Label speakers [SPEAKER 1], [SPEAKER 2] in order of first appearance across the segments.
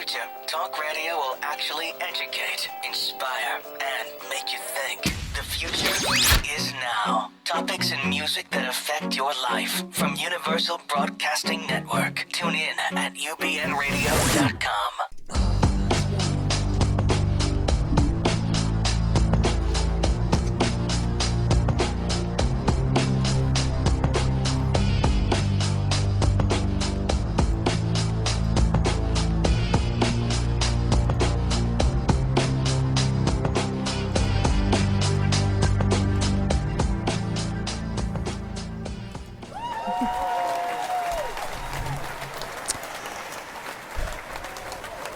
[SPEAKER 1] future, talk radio will actually educate, inspire, and make you think. The future is now. Topics and music that affect your life from Universal Broadcasting Network. Tune in at ubnradio.com.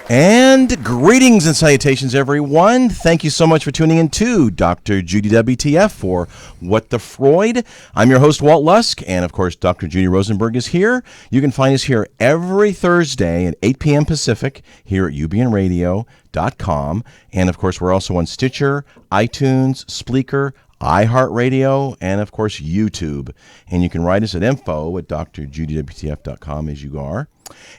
[SPEAKER 2] And greetings and salutations, everyone. Thank you so much for tuning in to Dr. Judy WTF for What the Freud. I'm your host, Walt Lusk, and of course, Dr. Judy Rosenberg is here. You can find us here every Thursday at 8 p.m. Pacific here at ubnradio.com. And of course, we're also on Stitcher, iTunes, Spreaker, iHeartRadio, and of course, YouTube. And you can write us at info@drjudywtf.com as you are.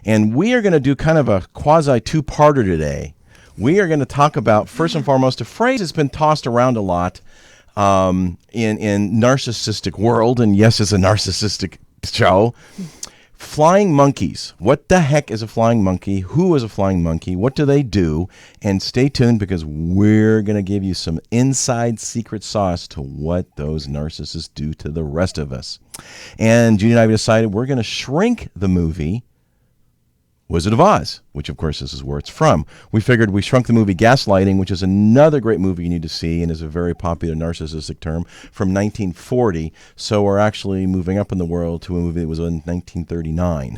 [SPEAKER 2] And we are going to do kind of a quasi two-parter today. We are going to talk about, first and foremost, a phrase that's been tossed around a lot in narcissistic world. And yes, it's a narcissistic show. Flying monkeys. What the heck is a flying monkey? Who is a flying monkey? What do they do? And stay tuned because we're going to give you some inside secret sauce to what those narcissists do to the rest of us. And Judy and I have decided we're going to shrink the movie Wizard of Oz, which of course this is where it's from. We figured we shrunk the movie Gaslighting, which is another great movie you need to see and is a very popular narcissistic term from 1940. So we're actually moving up in the world to a movie that was in 1939.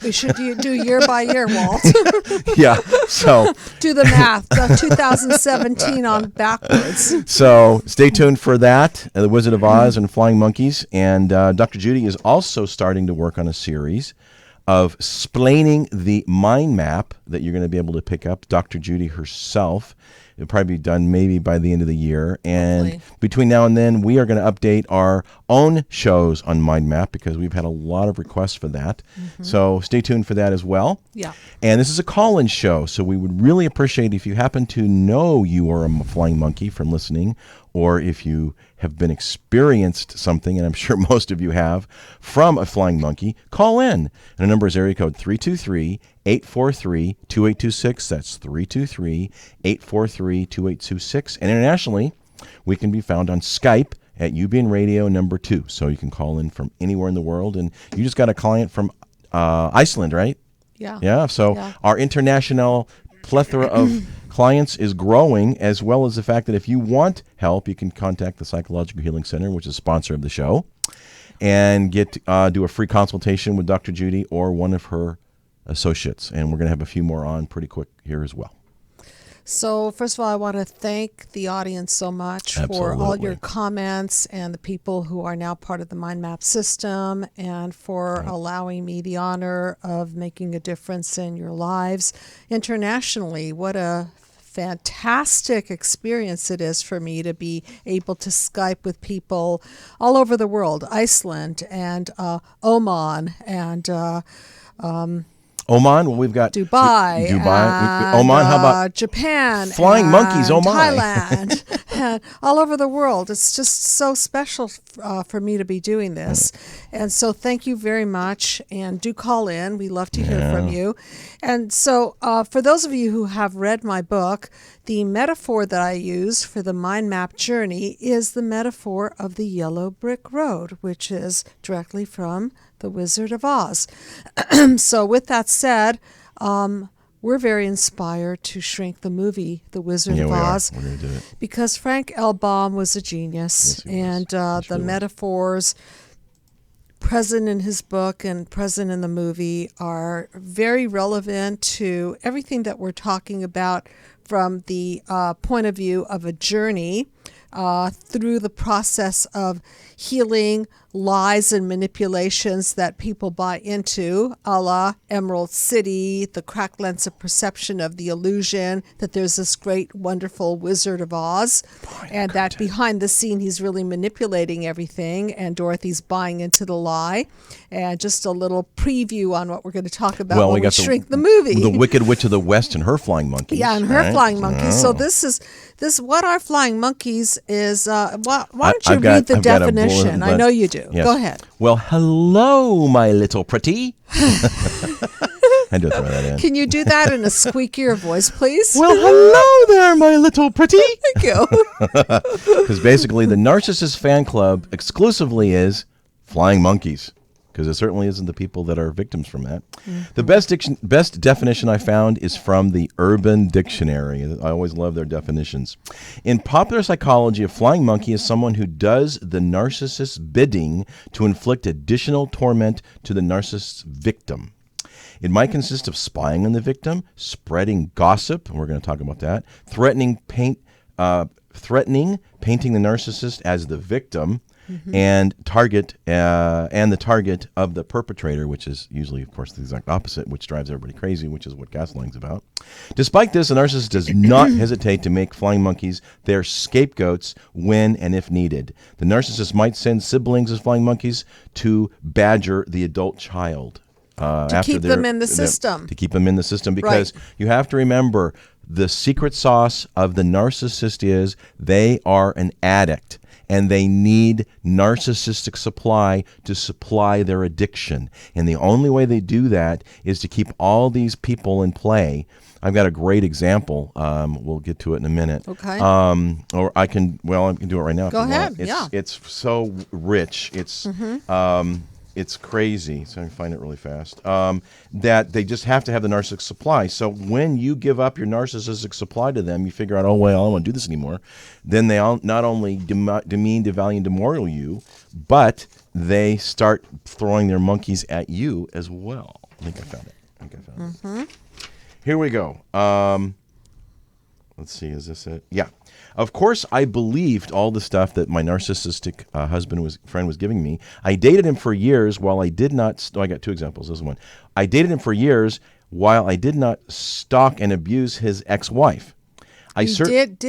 [SPEAKER 3] We should do year by year, Walt.
[SPEAKER 2] Yeah, so
[SPEAKER 3] do the math. 2017 on backwards.
[SPEAKER 2] So stay tuned for that, The Wizard of Oz and Flying Monkeys. And Dr. Judy is also starting to work on a series of splaining the mind map that you're going to be able to pick up. Dr. Judy herself. It'll probably be done maybe by the end of the year. And hopefully, between now and then, we are going to update our own shows on mind map because we've had a lot of requests for that. Mm-hmm. So stay tuned for that as well.
[SPEAKER 3] Yeah.
[SPEAKER 2] And this is a call-in show, so we would really appreciate if you happen to know you are a flying monkey from listening, or if you have been experienced something, and I'm sure most of you have, from a flying monkey, call in. And the number is area code 323-843-2826. That's 323-843-2826. And internationally, we can be found on Skype at UBN Radio number 2. So you can call in from anywhere in the world. And you just got a client from Iceland, right?
[SPEAKER 3] Yeah.
[SPEAKER 2] Yeah. So our international plethora of clients is growing, as well as the fact that if you want help, you can contact the Psychological Healing Center, which is a sponsor of the show, and do a free consultation with Dr. Judy or one of her associates. And we're going to have a few more on pretty quick here as well.
[SPEAKER 3] So first of all, I want to thank the audience so much for all your comments and the people who are now part of the Mind Map system, and for allowing me the honor of making a difference in your lives internationally. What a fantastic experience it is for me to be able to Skype with people all over the world, Iceland and Oman and
[SPEAKER 2] Oman, well, we've got
[SPEAKER 3] Dubai,
[SPEAKER 2] Oman, how about
[SPEAKER 3] Japan,
[SPEAKER 2] flying monkeys, Oman,
[SPEAKER 3] Thailand, and all over the world. It's just so special for me to be doing this. And so thank you very much, and do call in. We love to hear from you. And so for those of you who have read my book, the metaphor that I use for the mind map journey is the metaphor of the yellow brick road, which is directly from The Wizard of Oz. So with that said, we're very inspired to shrink the movie The Wizard of Oz.
[SPEAKER 2] We're going to do it.
[SPEAKER 3] Because Frank L. Baum was a genius. Yes, and the metaphors present in his book and present in the movie are very relevant to everything that we're talking about from the point of view of a journey through the process of healing, lies and manipulations that people buy into, a la Emerald City, the cracked lens of perception of the illusion that there's this great, wonderful Wizard of Oz, and that behind the scene he's really manipulating everything, and Dorothy's buying into the lie. And just a little preview on what we're going to talk about when we shrink the movie.
[SPEAKER 2] The Wicked Witch of the West and her flying monkeys.
[SPEAKER 3] Yeah, and her flying monkeys. So this what are flying monkeys is, why don't you read the definition? I know you do.
[SPEAKER 2] Yes.
[SPEAKER 3] Go ahead.
[SPEAKER 2] Well, hello, my little pretty. I do throw that in.
[SPEAKER 3] Can you do that in a squeakier voice, please?
[SPEAKER 2] Well, hello there, my little pretty.
[SPEAKER 3] Thank you.
[SPEAKER 2] Because basically the Narcissist fan club exclusively is flying monkeys. Because it certainly isn't the people that are victims from that. Mm-hmm. The best definition I found is from the Urban Dictionary. I always love their definitions. In popular psychology, a flying monkey is someone who does the narcissist's bidding to inflict additional torment to the narcissist's victim. It might consist of spying on the victim, spreading gossip, and we're going to talk about that, threatening painting the narcissist as the victim, and the target of the perpetrator, which is usually, of course, the exact opposite, which drives everybody crazy, which is what gaslighting's about. Despite this, the narcissist does not hesitate to make flying monkeys their scapegoats when and if needed. The narcissist might send siblings as flying monkeys to badger the adult child.
[SPEAKER 3] To keep them in the system.
[SPEAKER 2] To keep them in the system, because you have to remember, the secret sauce of the narcissist is they are an addict. And they need narcissistic supply to supply their addiction. And the only way they do that is to keep all these people in play. I've got a great example. We'll get to it in a minute.
[SPEAKER 3] Okay.
[SPEAKER 2] Or I can do it right now.
[SPEAKER 3] Go ahead.
[SPEAKER 2] It's so rich. It's crazy. So I can find it really fast. That they just have to have the narcissistic supply. So when you give up your narcissistic supply to them, you figure out, oh, well, I don't want to do this anymore. Then they not only demean, devalue, and demoralize you, but they start throwing their monkeys at you as well. I think I found it. it. Here we go. Let's see. Is this it? Yeah. Of course, I believed all the stuff that my narcissistic friend was giving me. I dated him for years while I did not. I got two examples. This is one. I dated him for years while I did not stalk and abuse his ex-wife.
[SPEAKER 3] Did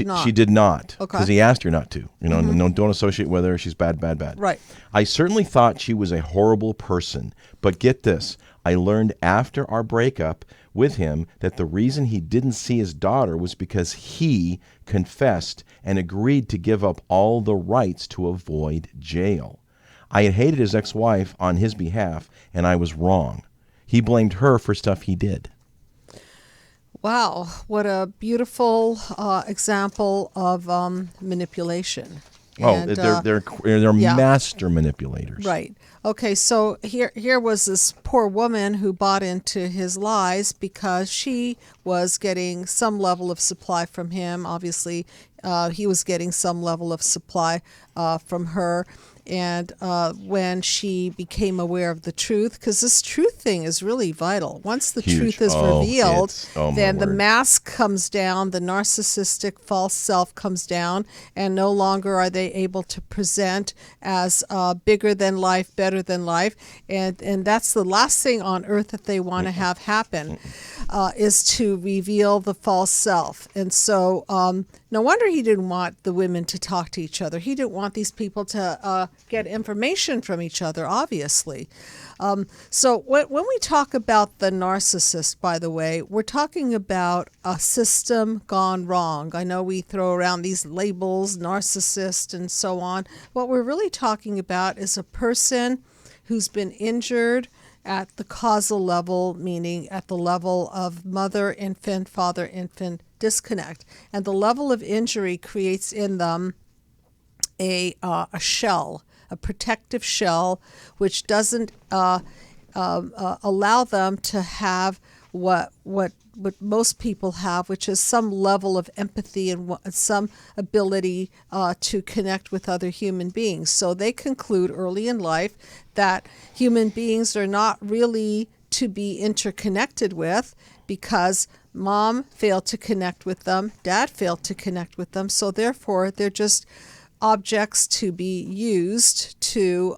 [SPEAKER 3] not?
[SPEAKER 2] She did not.
[SPEAKER 3] Okay.
[SPEAKER 2] Because he asked her not to. No, don't associate with her. She's bad.
[SPEAKER 3] Right.
[SPEAKER 2] I certainly thought she was a horrible person. But get this. I learned after our breakup with him that the reason he didn't see his daughter was because he confessed and agreed to give up all the rights to avoid jail. I had hated his ex-wife on his behalf, and I was wrong. He blamed her for stuff he did.
[SPEAKER 3] Wow, what a beautiful example of manipulation.
[SPEAKER 2] And, they're master manipulators.
[SPEAKER 3] Right. Okay, so here was this poor woman who bought into his lies because she was getting some level of supply from him. Obviously, he was getting some level of supply from her. And when she became aware of the truth, because this truth thing is really vital. Once the truth is revealed, then the mask comes down, the narcissistic false self comes down, and no longer are they able to present as bigger than life, better than life. And that's the last thing on earth that they want to have happen, is to reveal the false self. And so no wonder he didn't want the women to talk to each other. He didn't want these people to get information from each other, obviously. So when we talk about the narcissist, by the way, we're talking about a system gone wrong. I know we throw around these labels, narcissist and so on. What we're really talking about is a person who's been injured at the causal level, meaning at the level of mother-infant, father-infant disconnect. And the level of injury creates in them a shell, a protective shell, which doesn't allow them to have what most people have, which is some level of empathy and some ability to connect with other human beings. So they conclude early in life that human beings are not really to be interconnected with because mom failed to connect with them, dad failed to connect with them, so therefore they're just objects to be used to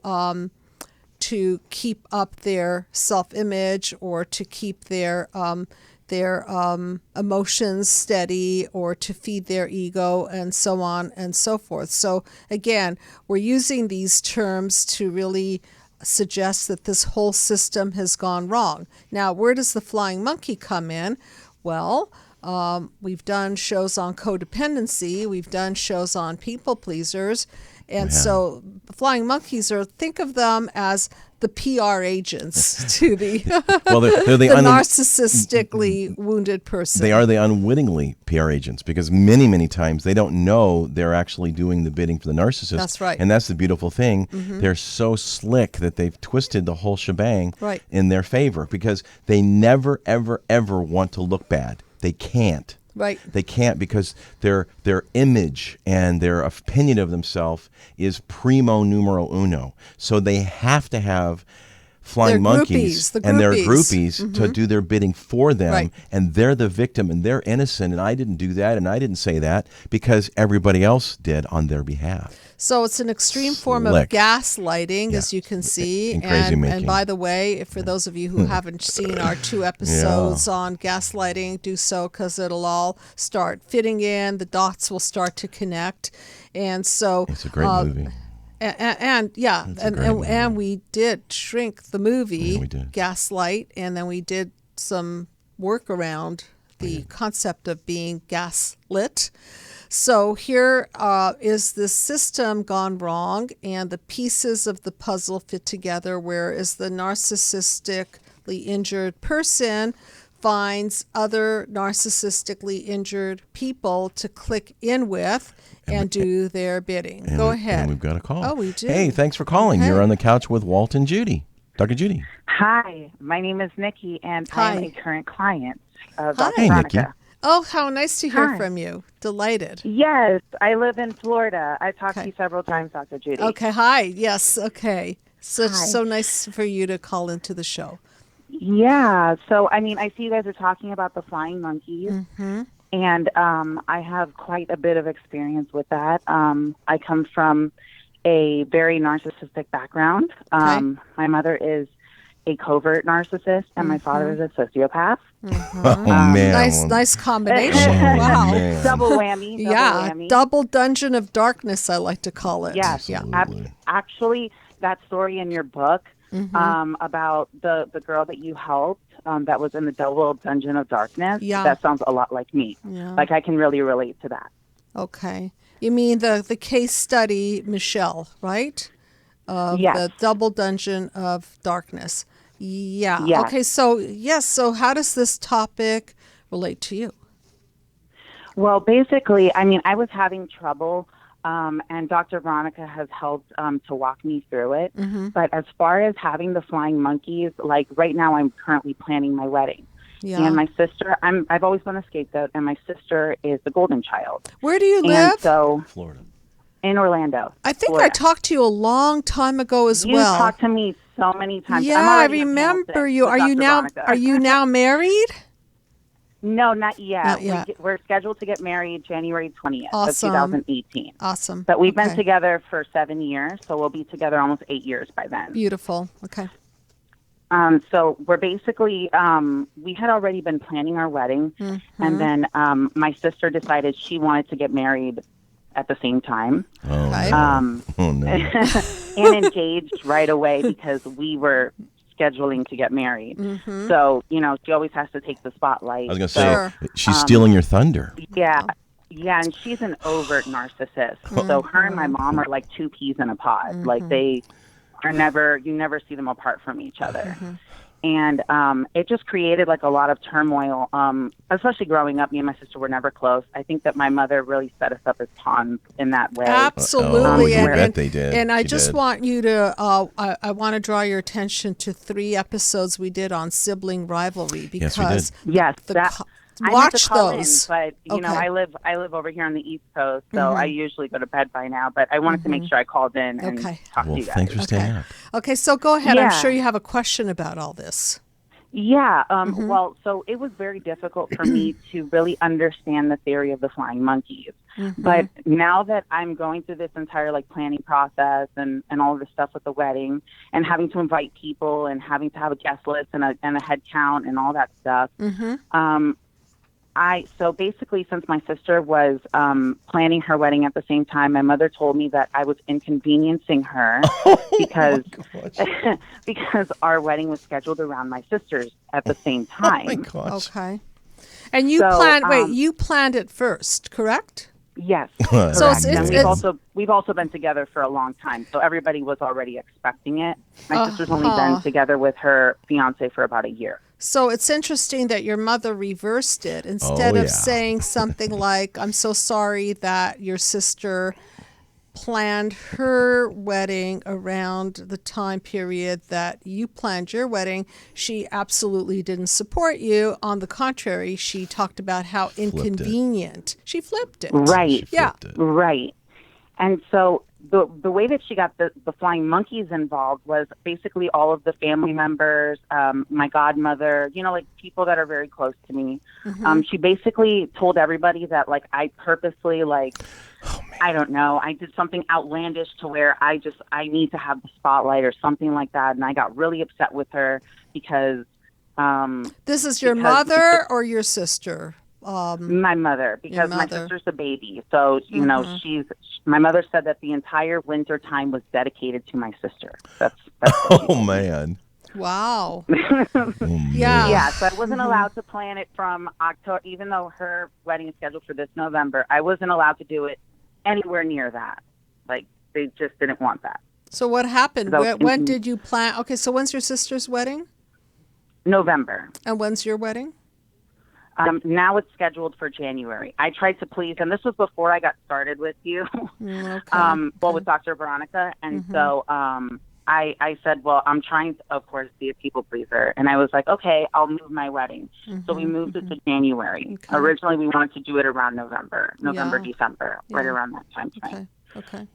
[SPEAKER 3] keep up their self-image or to keep their emotions steady or to feed their ego and so on and so forth. So again, we're using these terms to really suggest that this whole system has gone wrong. Now, where does the flying monkey come in? Well, we've done shows on codependency. We've done shows on people pleasers. And so flying monkeys think of them as the PR agents to the,
[SPEAKER 2] Well, they're the
[SPEAKER 3] narcissistically wounded person.
[SPEAKER 2] They are the unwittingly PR agents because many, many times they don't know they're actually doing the bidding for the narcissist.
[SPEAKER 3] That's right.
[SPEAKER 2] And that's the beautiful thing. They're so slick that they've twisted the whole shebang in their favor because they never, ever, ever want to look bad. They can't.
[SPEAKER 3] Right.
[SPEAKER 2] They can't because their image and their opinion of themselves is primo numero uno. So they have to have flying monkeys and their groupies to do their bidding for them.
[SPEAKER 3] Right.
[SPEAKER 2] And they're the victim and they're innocent. And I didn't do that and I didn't say that because everybody else did on their behalf.
[SPEAKER 3] So it's an extreme form of gaslighting, as you can see. And by the way, for those of you who haven't seen our 2 episodes on gaslighting, do so because it'll all start fitting in. The dots will start to connect. And so
[SPEAKER 2] it's a great movie.
[SPEAKER 3] And we did shrink the movie, Gaslight, and then we did some work around the concept of being gaslit. So here is the system gone wrong, and the pieces of the puzzle fit together, whereas the narcissistically injured person finds other narcissistically injured people to click in with and do their bidding. Go ahead.
[SPEAKER 2] And we've got a call.
[SPEAKER 3] Oh, we do.
[SPEAKER 2] Hey, thanks for calling.
[SPEAKER 3] Okay.
[SPEAKER 2] You're on the couch with Walt and Judy. Dr. Judy.
[SPEAKER 4] Hi, my name is Nikki, and I'm a current client of Dr.
[SPEAKER 2] Hey,
[SPEAKER 4] Veronica.
[SPEAKER 2] Nikki.
[SPEAKER 3] Oh, how nice to hear from you. Delighted.
[SPEAKER 4] Yes, I live in Florida. I've talked to you several times, Dr. Judy.
[SPEAKER 3] Okay, hi. Yes, okay. So nice for you to call into the show.
[SPEAKER 4] Yeah, so, I mean, I see you guys are talking about the flying monkeys, and I have quite a bit of experience with that. I come from a very narcissistic background. My mother is a covert narcissist, and my father is a sociopath.
[SPEAKER 2] Oh, man.
[SPEAKER 3] Nice combination. Wow.
[SPEAKER 2] Man.
[SPEAKER 4] Double whammy. Whammy.
[SPEAKER 3] Double dungeon of darkness, I like to call it.
[SPEAKER 4] Yes, actually, that story in your book about the girl that you helped that was in the double dungeon of darkness, that sounds a lot like me. Yeah. Like, I can really relate to that.
[SPEAKER 3] Okay. You mean the case study, Michelle, right?
[SPEAKER 4] Yes.
[SPEAKER 3] The double dungeon of darkness. Yeah.
[SPEAKER 4] Yes.
[SPEAKER 3] Okay, so how does this topic relate to you?
[SPEAKER 4] Well, basically, I mean, I was having trouble, and Dr. Veronica has helped to walk me through it. But as far as having the flying monkeys, like right now I'm currently planning my wedding. Yeah. And my sister, I've always been a scapegoat, and my sister is the golden child.
[SPEAKER 3] Where do you live?
[SPEAKER 4] So,
[SPEAKER 2] Florida.
[SPEAKER 4] In Orlando.
[SPEAKER 3] I think
[SPEAKER 4] Florida.
[SPEAKER 3] I talked to you a long time ago as
[SPEAKER 4] you
[SPEAKER 3] well.
[SPEAKER 4] You talked to me so many times.
[SPEAKER 3] Yeah, I remember you. Are you now married?
[SPEAKER 4] No, not yet.
[SPEAKER 3] Not yet.
[SPEAKER 4] We're scheduled to get married January 20th
[SPEAKER 3] awesome.
[SPEAKER 4] of 2018.
[SPEAKER 3] Awesome.
[SPEAKER 4] But we've been together for 7 years, so we'll be together almost 8 years by then.
[SPEAKER 3] Beautiful. Okay.
[SPEAKER 4] So we're basically, we had already been planning our wedding, and then my sister decided she wanted to get married at the same time.
[SPEAKER 2] Oh, no.
[SPEAKER 4] And engaged right away because we were scheduling to get married. So, you know, she always has to take the spotlight.
[SPEAKER 2] I was going to say, she's stealing your thunder.
[SPEAKER 4] Yeah. Yeah, and she's an overt narcissist. So her and my mom are like two peas in a pod. Like they are you never see them apart from each other. And it just created like a lot of turmoil, especially growing up. Me and my sister were never close. I think that my mother really set us up as pawns in that way.
[SPEAKER 3] Absolutely.
[SPEAKER 2] I bet they did.
[SPEAKER 3] And I just want you to, I want to draw your attention to 3 episodes we did on sibling rivalry. Because watch those.
[SPEAKER 4] But, you know, I live over here on the East Coast, so I usually go to bed by now. But I wanted to make sure I called in and talked to you guys.
[SPEAKER 2] Thanks for staying up.
[SPEAKER 3] Okay, so go ahead. I'm sure you have a question about all this.
[SPEAKER 4] Yeah. Well, so it was very difficult for me to really understand the theory of the flying monkeys. But now that I'm going through this entire like planning process and all of this stuff with the wedding and having to invite people and having to have a guest list and a head count and all that stuff, so basically, since my sister was planning her wedding at the same time, my mother told me that I was inconveniencing her because because our wedding was scheduled around my sister's at the same time.
[SPEAKER 2] Oh my gosh.
[SPEAKER 3] Okay. And you you planned it first, correct?
[SPEAKER 4] Yes.
[SPEAKER 3] So
[SPEAKER 4] we've also been together for a long time, so everybody was already expecting it. My sister's only been together with her fiance for about a year.
[SPEAKER 3] So it's interesting that your mother reversed it. Instead of saying something like, I'm so sorry that your sister planned her wedding around the time period that you planned your wedding, she absolutely didn't support you. On the contrary, she talked about how inconvenient. She flipped it.
[SPEAKER 4] Right.
[SPEAKER 3] Yeah.
[SPEAKER 4] Right. And so the way that she got the flying monkeys involved was basically all of the family members, my godmother, like people that are very close to me. She basically told everybody that like I purposely I don't know, I did something outlandish to where I need to have the spotlight or something like that. And I got really upset with her because
[SPEAKER 3] this is your mother or your sister?
[SPEAKER 4] My mother, because my sister's a baby. So, my mother said that the entire winter time was dedicated to my sister. That's
[SPEAKER 2] Oh, man.
[SPEAKER 3] Wow.
[SPEAKER 2] Yeah.
[SPEAKER 4] Yeah, so I wasn't allowed to plan it from October, even though her wedding is scheduled for this November. I wasn't allowed to do it anywhere near that. Like, they just didn't want that.
[SPEAKER 3] So what happened? When did you plan? Okay, so when's your sister's wedding?
[SPEAKER 4] November.
[SPEAKER 3] And when's your wedding?
[SPEAKER 4] Now it's scheduled for January. I tried to please, and this was before I got started with you, with Dr. Veronica. And so I said, well, I'm trying to, of course, be a people pleaser. And I was like, okay, I'll move my wedding. So we moved it to January. Okay. Originally, we wanted to do it around November, December, right around that time frame.
[SPEAKER 3] Okay.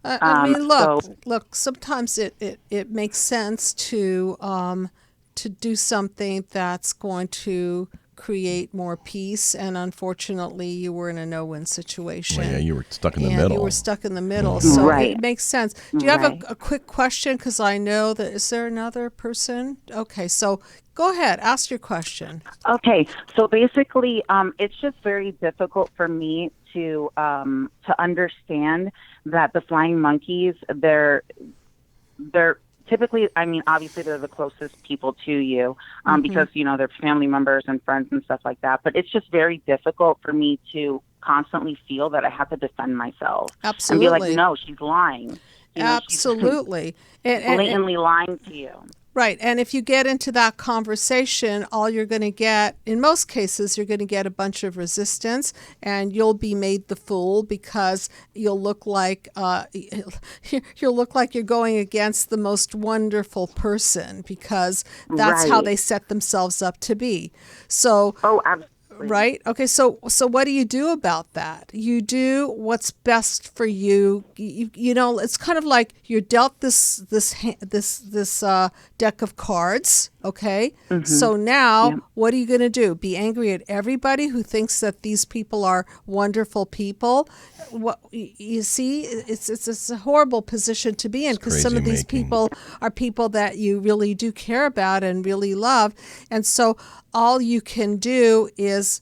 [SPEAKER 3] I mean, look. Sometimes it makes sense to do something that's going to create more peace, and unfortunately you were in a no-win situation.
[SPEAKER 2] Well, yeah, you were stuck in the middle.
[SPEAKER 3] You were stuck in the middle, so it makes sense. Do you have a quick question? Because I know that, is there another person? Okay, so go ahead, ask your question.
[SPEAKER 4] Okay, so basically it's just very difficult for me to understand that the flying monkeys, they're typically, I mean, obviously they're the closest people to you because, they're family members and friends and stuff like that. But it's just very difficult for me to constantly feel that I have to defend myself.
[SPEAKER 3] Absolutely.
[SPEAKER 4] And be like, no, she's lying.
[SPEAKER 3] Absolutely.
[SPEAKER 4] She's blatantly lying to you.
[SPEAKER 3] Right. And if you get into that conversation, all you're going to get, in most cases, you're going to get a bunch of resistance, and you'll be made the fool because you'll look like you're going against the most wonderful person, because that's how they set themselves up to be. So,
[SPEAKER 4] absolutely.
[SPEAKER 3] Right. Okay. So what do you do about that? You do what's best for you. You know, it's kind of like you're dealt this deck of cards. Okay. So now what are you going to do? Be angry at everybody who thinks that these people are wonderful people? What you see, it's a horrible position to be in, because some of these people are people that you really do care about and really love, and so all you can do is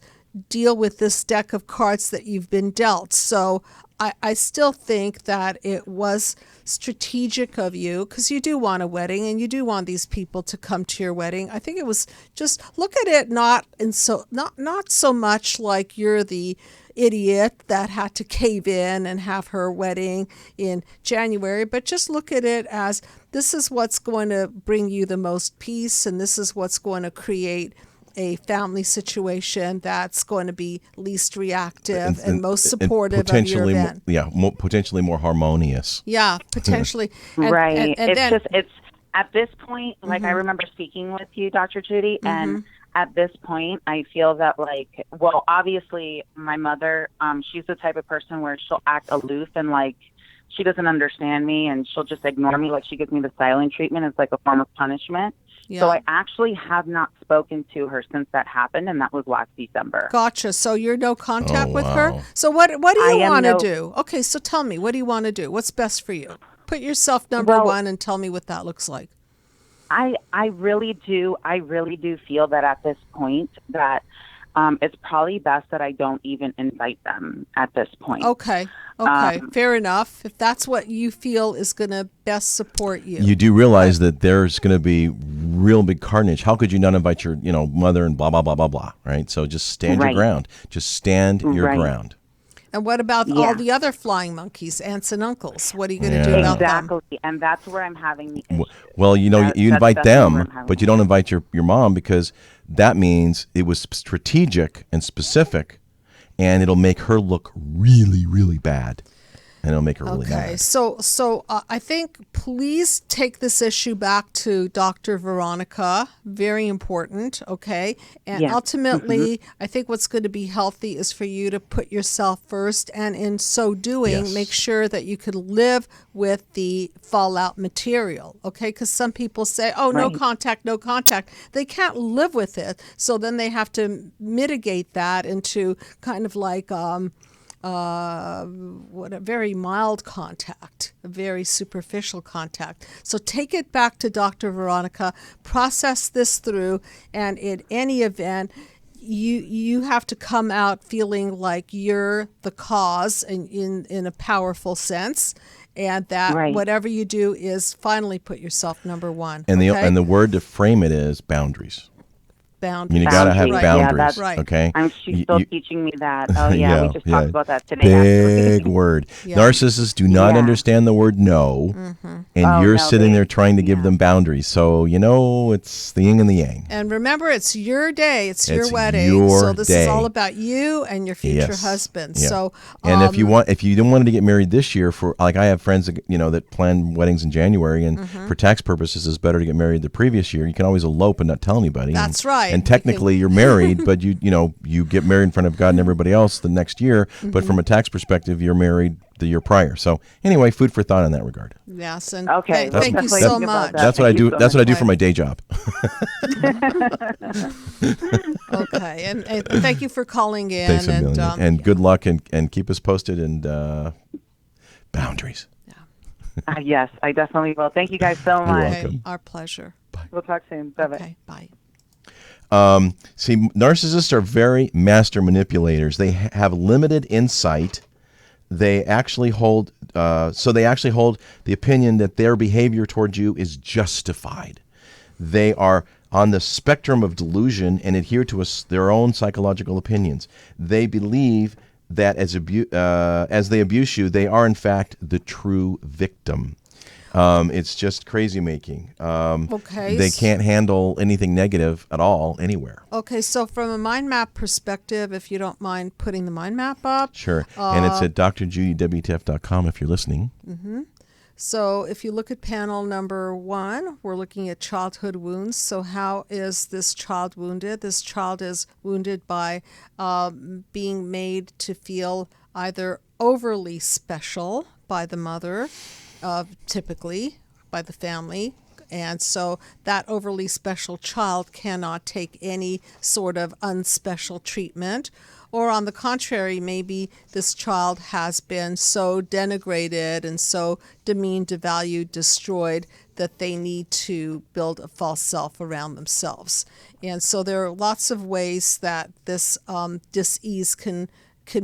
[SPEAKER 3] deal with this deck of cards that you've been dealt. So I still think that it was strategic of you, because you do want a wedding and you do want these people to come to your wedding. I think it was just, look at it not so much like you're the idiot that had to cave in and have her wedding in January, but just look at it as, this is what's going to bring you the most peace, and this is what's going to create a family situation that's going to be least reactive and most supportive of your event.
[SPEAKER 2] Potentially more harmonious.
[SPEAKER 3] Yeah, potentially.
[SPEAKER 4] Right. It's at this point, like I remember speaking with you, Dr. Judy, and at this point, I feel that obviously my mother, she's the type of person where she'll act aloof and she doesn't understand me, and she'll just ignore me. Like, she gives me the silent treatment as like a form of punishment.
[SPEAKER 3] Yeah.
[SPEAKER 4] So I actually have not spoken to her since that happened, and that was last December.
[SPEAKER 3] Gotcha. So you're no contact
[SPEAKER 2] Oh,
[SPEAKER 3] with
[SPEAKER 2] wow.
[SPEAKER 3] her. So what do
[SPEAKER 4] I
[SPEAKER 3] you
[SPEAKER 4] am
[SPEAKER 3] want to
[SPEAKER 4] no-
[SPEAKER 3] do? Okay, so tell me, what do you want to do? What's best for you? Put yourself number
[SPEAKER 4] Well-
[SPEAKER 3] one and tell me what that looks like.
[SPEAKER 4] I really do feel that at this point that it's probably best that I don't even invite them at this point.
[SPEAKER 3] Okay. Fair enough. If that's what you feel is going to best support you.
[SPEAKER 2] You do realize that there's going to be real big carnage. How could you not invite your, mother and blah, blah, blah, blah, blah, right? So just stand your
[SPEAKER 4] Right.
[SPEAKER 2] ground. Just stand your
[SPEAKER 4] Right.
[SPEAKER 2] ground.
[SPEAKER 3] And what about
[SPEAKER 4] Yeah.
[SPEAKER 3] all the other flying monkeys, aunts and uncles? What are you going to do about them?
[SPEAKER 4] Exactly, and that's where I'm having the issue.
[SPEAKER 2] Well, you
[SPEAKER 4] That's
[SPEAKER 2] invite
[SPEAKER 4] definitely where
[SPEAKER 2] them,
[SPEAKER 4] I'm having
[SPEAKER 2] but you don't invite your mom, because that means it was strategic and specific, and it'll make her look really, really bad. And it'll make her really
[SPEAKER 3] Okay,
[SPEAKER 2] mad.
[SPEAKER 3] so I think please take this issue back to Dr. Veronica. Very important, okay? And
[SPEAKER 4] Yes.
[SPEAKER 3] ultimately, I think what's going to be healthy is for you to put yourself first, and in so doing,
[SPEAKER 2] Yes.
[SPEAKER 3] make sure that you could live with the fallout material, okay? Because some people say, oh, no
[SPEAKER 4] Right.
[SPEAKER 3] contact, no contact. They can't live with it, so then they have to mitigate that into kind of like what a very mild contact, a very superficial contact. So take it back to Dr. Veronica, process this through, and in any event, you have to come out feeling like you're the cause in a powerful sense, and that
[SPEAKER 4] Right.
[SPEAKER 3] whatever you do is finally put yourself number one.
[SPEAKER 2] And the
[SPEAKER 3] okay?
[SPEAKER 2] and the word to frame it is boundaries.
[SPEAKER 3] boundaries.
[SPEAKER 2] You got to have
[SPEAKER 4] Boundaries.
[SPEAKER 2] boundaries.
[SPEAKER 4] Yeah, that's
[SPEAKER 3] right.
[SPEAKER 2] Okay.
[SPEAKER 4] She's still teaching me that. Oh, yeah, we just
[SPEAKER 2] yeah.
[SPEAKER 4] talked about that today.
[SPEAKER 2] Big
[SPEAKER 4] actually.
[SPEAKER 2] word.
[SPEAKER 3] Yeah.
[SPEAKER 2] Narcissists do not
[SPEAKER 4] Yeah.
[SPEAKER 2] understand the word no, and
[SPEAKER 4] Oh,
[SPEAKER 2] you're
[SPEAKER 4] no,
[SPEAKER 2] sitting
[SPEAKER 4] they-
[SPEAKER 2] there trying to give them boundaries. So it's the yin and the yang.
[SPEAKER 3] And remember, it's your day. It's your
[SPEAKER 2] It's
[SPEAKER 3] wedding.
[SPEAKER 2] your
[SPEAKER 3] so this
[SPEAKER 2] day.
[SPEAKER 3] is all about you and your future
[SPEAKER 2] Yes.
[SPEAKER 3] husband.
[SPEAKER 2] Yeah.
[SPEAKER 3] So,
[SPEAKER 2] And if you didn't want to get married this year, for like I have friends that that plan weddings in January, and
[SPEAKER 3] Mm-hmm.
[SPEAKER 2] for tax purposes, it's better to get married the previous year. You can always elope and not tell anybody.
[SPEAKER 3] That's
[SPEAKER 2] And-
[SPEAKER 3] right.
[SPEAKER 2] And
[SPEAKER 3] You
[SPEAKER 2] technically, you're married, but you get married in front of God and everybody else the next year.
[SPEAKER 3] Mm-hmm.
[SPEAKER 2] But from a tax perspective, you're married the year prior. So anyway, food for thought in that regard.
[SPEAKER 3] yes, and
[SPEAKER 4] Okay,
[SPEAKER 3] thank you
[SPEAKER 4] let's
[SPEAKER 3] so
[SPEAKER 4] think about
[SPEAKER 3] much.
[SPEAKER 4] that.
[SPEAKER 2] That's what I
[SPEAKER 4] Thank you
[SPEAKER 2] do.
[SPEAKER 4] so
[SPEAKER 2] That's what I do
[SPEAKER 3] much.
[SPEAKER 2] for my day job.
[SPEAKER 3] Okay, and thank you for calling in.
[SPEAKER 2] Thanks a
[SPEAKER 3] and
[SPEAKER 2] million. And good luck, and keep us posted, and boundaries.
[SPEAKER 4] Yes, I definitely will. Thank you guys so much.
[SPEAKER 3] okay,
[SPEAKER 2] welcome.
[SPEAKER 3] our pleasure.
[SPEAKER 4] We'll talk soon. Bye-bye.
[SPEAKER 3] Okay, bye.
[SPEAKER 2] See, narcissists are very master manipulators. They have limited insight. They actually hold the opinion that their behavior towards you is justified. They are on the spectrum of delusion and adhere to their own psychological opinions. They believe that as they abuse you, they are in fact the true victim. It's just crazy making.
[SPEAKER 3] Okay.
[SPEAKER 2] They can't handle anything negative at all anywhere.
[SPEAKER 3] Okay, so from a mind map perspective, if you don't mind putting the mind map up.
[SPEAKER 2] Sure. And it's at drjudywtf.com if you're listening.
[SPEAKER 3] So if you look at panel number 1, we're looking at childhood wounds. So how is this child wounded? This child is wounded by being made to feel either overly special by the mother, typically by the family. And so that overly special child cannot take any sort of unspecial treatment. Or on the contrary, maybe this child has been so denigrated and so demeaned, devalued, destroyed that they need to build a false self around themselves. And so there are lots of ways that this dis-ease can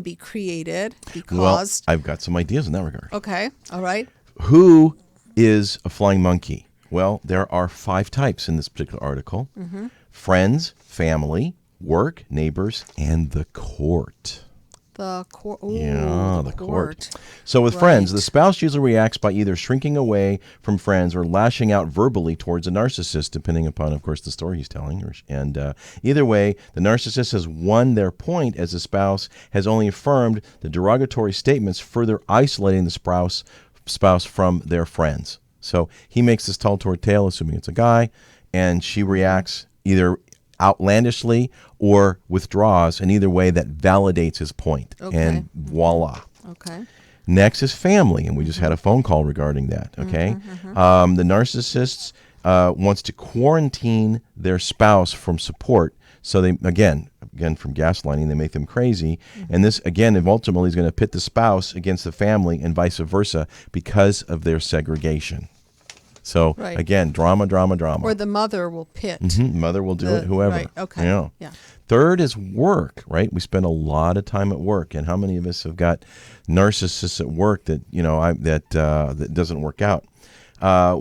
[SPEAKER 3] be created, be
[SPEAKER 2] Well,
[SPEAKER 3] caused.
[SPEAKER 2] I've got some ideas in that regard.
[SPEAKER 3] Okay, all right.
[SPEAKER 2] Who is a flying monkey? Well, there are 5 types in this particular article. Friends, family, work, neighbors, and the court.
[SPEAKER 3] The court.
[SPEAKER 2] Yeah, the court. So with friends,
[SPEAKER 3] Right.
[SPEAKER 2] the spouse usually reacts by either shrinking away from friends or lashing out verbally towards a narcissist, depending upon, of course, the story he's telling. And either way, the narcissist has won their point, as the spouse has only affirmed the derogatory statements, further isolating the spouse from their friends. So he makes this tall tale, assuming it's a guy, and she reacts either outlandishly or withdraws, and either way that validates his point.
[SPEAKER 3] Okay.
[SPEAKER 2] And voila.
[SPEAKER 3] Okay.
[SPEAKER 2] Next is family, and we just had a phone call regarding that. Okay, the narcissists wants to quarantine their spouse from support. So they, again from gaslighting, they make them crazy. And this, again, ultimately is going to pit the spouse against the family and vice versa because of their segregation. So,
[SPEAKER 3] Right.
[SPEAKER 2] again, drama.
[SPEAKER 3] Or the mother will pit.
[SPEAKER 2] Mother will do it, whoever.
[SPEAKER 3] Right, okay. Yeah.
[SPEAKER 2] Third is work, right? We spend a lot of time at work. And how many of us have got narcissists at work that, that doesn't work out?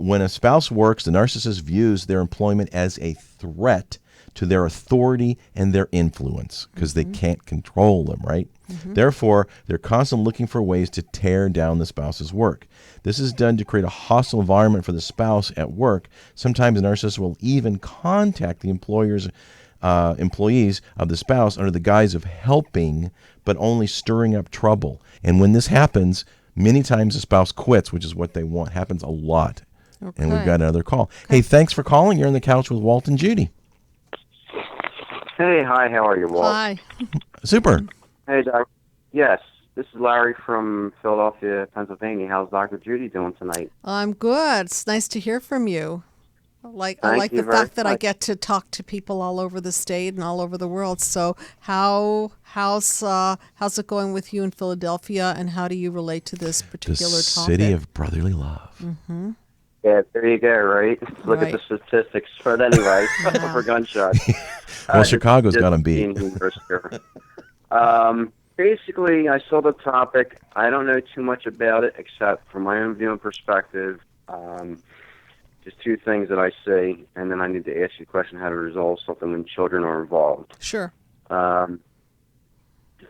[SPEAKER 2] When a spouse works, the narcissist views their employment as a threat to their authority and their influence because they can't control them, right? Therefore, they're constantly looking for ways to tear down the spouse's work. This is done to create a hostile environment for the spouse at work. Sometimes the narcissist will even contact the employees of the spouse under the guise of helping, but only stirring up trouble. And when this happens, many times the spouse quits, which is what they want. Happens a lot. Okay. And we've got another call. Okay. Hey, thanks for calling. You're on the couch with Walt and Judy.
[SPEAKER 5] Hey, hi, how are you, Walt?
[SPEAKER 3] Hi.
[SPEAKER 2] Super.
[SPEAKER 5] Hey, Doc. Yes, this is Larry from Philadelphia, Pennsylvania. How's Dr. Judy doing tonight?
[SPEAKER 3] I'm good. It's nice to hear from you. I like the fact that I get to talk to people all over the state and all over the world. So how's it going with you in Philadelphia, and how do you relate to this particular
[SPEAKER 2] the
[SPEAKER 3] topic?
[SPEAKER 2] City of brotherly love.
[SPEAKER 5] Mm-hmm. Yeah, there you go, right? Look at the statistics. But anyway, for gunshots.
[SPEAKER 2] Well, Chicago's got them beat.
[SPEAKER 5] Basically, I saw the topic. I don't know too much about it, except from my own view and perspective. Just two things that I see, and then I need to ask you a question: how to resolve something when children are involved.
[SPEAKER 3] Sure.
[SPEAKER 5] The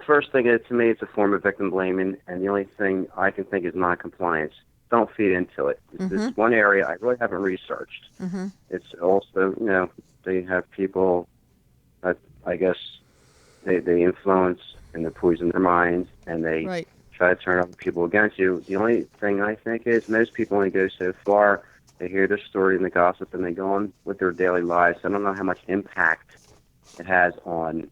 [SPEAKER 5] first thing is, to me, it's a form of victim blaming, and the only thing I can think is non-compliance. Don't feed into it. It's one area I really haven't researched. It's also, they have people that I guess they influence and they poison their minds, and they try to turn other people against you. The only thing I think is most people only go so far. They hear the story and the gossip, and they go on with their daily lives. I don't know how much impact it has on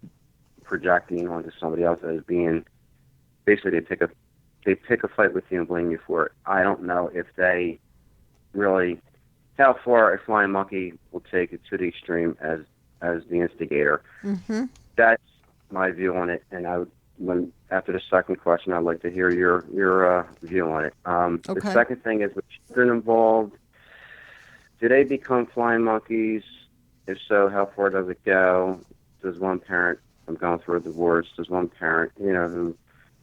[SPEAKER 5] projecting onto somebody else as being, basically they pick a fight with you and blame you for it. I don't know if they really, how far a flying monkey will take it to the extreme as the instigator. That's my view on it, and after the second question, I'd like to hear your view on it. The second thing is, with children involved, do they become flying monkeys? If so, how far does it go? Does one parent, I'm going through a divorce, does one parent, who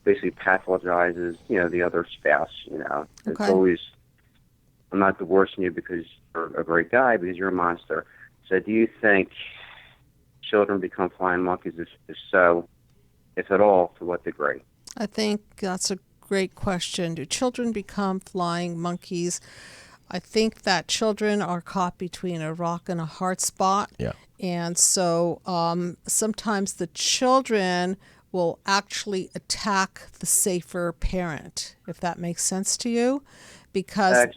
[SPEAKER 5] basically pathologizes, the other spouse, It's always, I'm not divorcing you because you're a great guy, because you're a monster. So do you think children become flying monkeys? If so, if at all, to what degree?
[SPEAKER 3] I think that's a great question. Do children become flying monkeys? I think that children are caught between a rock and a hard spot.
[SPEAKER 2] Yeah.
[SPEAKER 3] And so sometimes the children will actually attack the safer parent, if that makes sense to you. Because,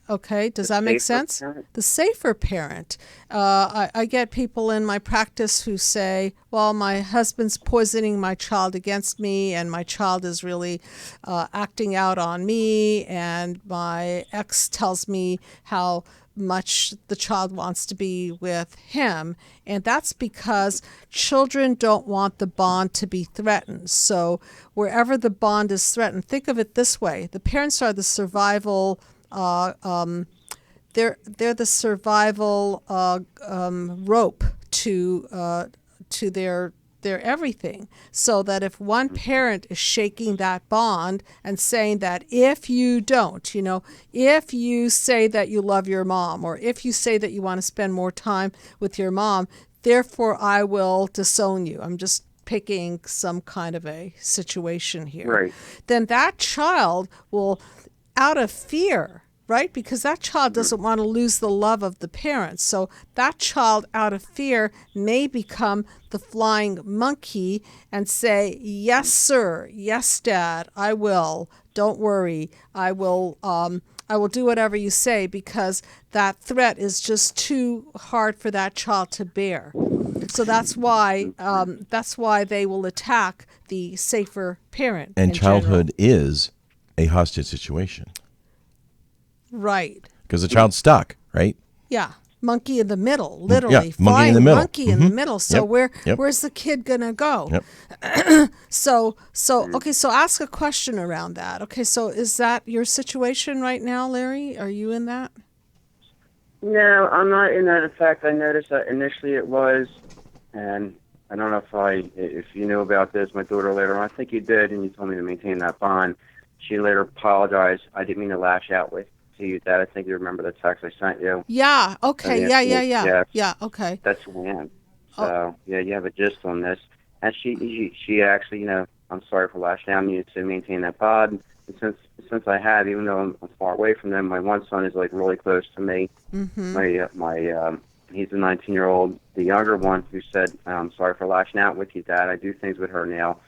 [SPEAKER 3] does that make sense?
[SPEAKER 5] Parent?
[SPEAKER 3] The safer parent. I get people in my practice who say, well, my husband's poisoning my child against me, and my child is really acting out on me, and my ex tells me how much the child wants to be with him. And that's because children don't want the bond to be threatened. So wherever the bond is threatened, think of it this way. The parents are the survival they're the survival rope to their everything, so that if one parent is shaking that bond and saying that if you don't, if you say that you love your mom, or if you say that you want to spend more time with your mom, therefore I will disown you. I'm just picking some kind of a situation here.
[SPEAKER 5] Right.
[SPEAKER 3] Then that child will, out of fear, right? Because that child doesn't want to lose the love of the parents. So that child, out of fear, may become the flying monkey and say, yes, sir. Yes, Dad, I will. Don't worry. I will do whatever you say, because that threat is just too hard for that child to bear. So that's why they will attack the safer parent.
[SPEAKER 2] And childhood is a hostage situation.
[SPEAKER 3] Right.
[SPEAKER 2] Because the child's stuck, right?
[SPEAKER 3] Yeah. monkey in the middle, literally.
[SPEAKER 2] Yeah, monkey in the middle.
[SPEAKER 3] Monkey in the middle. So
[SPEAKER 2] Yep.
[SPEAKER 3] where's the kid gonna go?
[SPEAKER 2] Yep.
[SPEAKER 3] So okay, so ask a question around that. Okay, so is that your situation right now, Larry? Are you in that?
[SPEAKER 5] No, I'm not in that. In fact, I noticed that initially it was, and I don't know if you knew about this. My daughter later on, I think you did, and you told me to maintain that bond. She later apologized. I didn't mean to lash out to you, Dad. I think you remember the text I sent you.
[SPEAKER 3] Yeah. Okay. Yeah. Okay.
[SPEAKER 5] That's who I am. So yeah, you have a gist on this. And she actually, I'm sorry for lashing out on you to maintain that bond. And since I have, even though I'm far away from them, my one son is like really close to me. Mm-hmm. He's a 19-year-old. The younger one who said, "I'm sorry for lashing out with you, Dad. I do things with her now."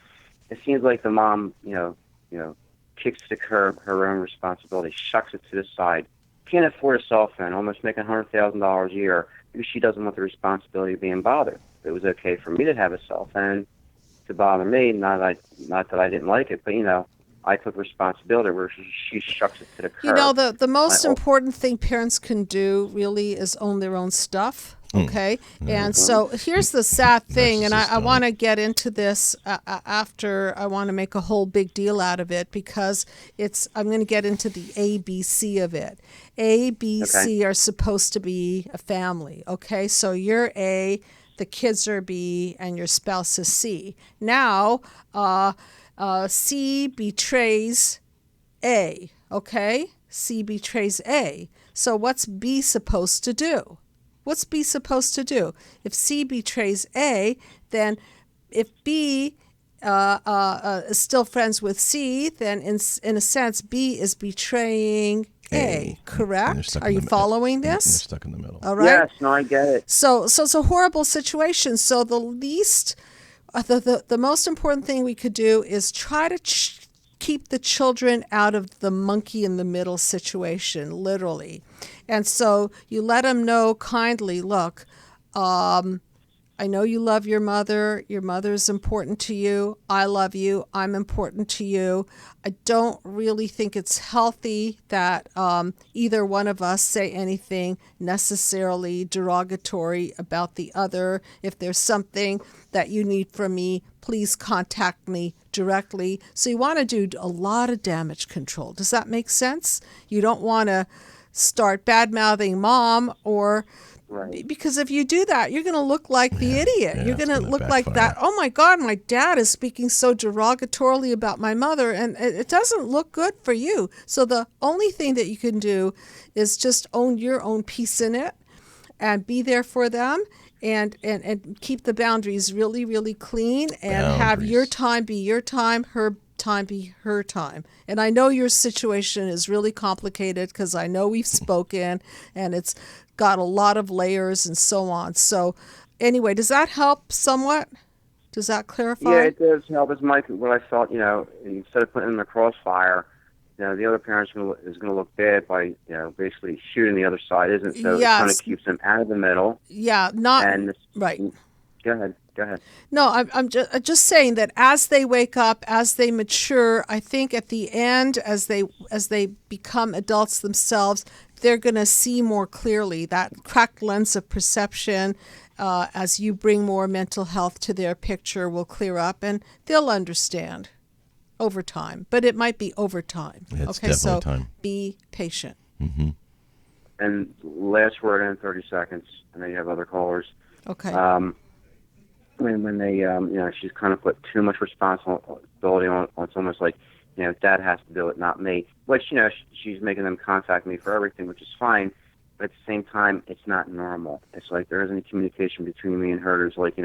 [SPEAKER 5] It seems like the mom, kicks to the curb her own responsibility, shucks it to the side. Can't afford a cell phone, almost making $100,000 a year because she doesn't want the responsibility of being bothered. It was okay for me to have a cell phone to bother me, not that I didn't like it, but I took responsibility where she shucks it to the curb.
[SPEAKER 3] The most important thing parents can do really is own their own stuff. Okay. And so here's the sad thing, and I want to get into this after I want to make a whole big deal out of it because I'm going to get into the ABC of it. A, B, C are supposed to be a family. Okay. So you're A, the kids are B, and your spouse is C. Now, C betrays A. Okay. C betrays A. So what's B supposed to do? What's B supposed to do? If C betrays A, then if B is still friends with C, then in a sense, B is betraying A. Correct? Are you following this?
[SPEAKER 2] You're stuck in the middle.
[SPEAKER 3] All right.
[SPEAKER 5] Yes, no, I get it.
[SPEAKER 3] So it's a horrible situation. So the least, the most important thing we could do is try to keep the children out of the monkey in the middle situation, literally. And so you let them know kindly, look, I know you love your mother. Your mother is important to you. I love you. I'm important to you. I don't really think it's healthy that either one of us say anything necessarily derogatory about the other. If there's something that you need from me, please contact me directly. So you want to do a lot of damage control. Does that make sense? You don't want to start bad-mouthing mom or... Right. Because if you do that, you're going to look like the idiot. You're going to look like that. Oh my God, my dad is speaking so derogatorily about my mother, and it doesn't look good for you. So the only thing that you can do is just own your own piece in it and be there for them and keep the boundaries really, really clean and have your time be your time, her time be her time. And I know your situation is really complicated because I know we've spoken and it's got a lot of layers and so on. So anyway, does that help somewhat? Does that clarify?
[SPEAKER 5] Yeah, it does help. It's what I felt, instead of putting them in the crossfire, the other parent is going to look bad by, basically shooting the other side, isn't it? So it kind of keeps them out of the middle.
[SPEAKER 3] Yeah, right.
[SPEAKER 5] Go ahead.
[SPEAKER 3] No, I'm just saying that as they wake up, as they mature, I think at the end, as they become adults themselves, they're going to see more clearly. That cracked lens of perception, as you bring more mental health to their picture, will clear up, and they'll understand over time. But it might be over time.
[SPEAKER 2] It's
[SPEAKER 3] okay,
[SPEAKER 2] definitely
[SPEAKER 3] so
[SPEAKER 2] time.
[SPEAKER 3] Be patient.
[SPEAKER 2] Mm-hmm.
[SPEAKER 5] And last word in 30 seconds. I know you have other callers.
[SPEAKER 3] Okay.
[SPEAKER 5] When they, she's kind of put too much responsibility on. It's almost like, Dad has to do it, not me. Which, she's making them contact me for everything, which is fine. But at the same time, it's not normal. It's like there isn't any communication between me and her. There's like,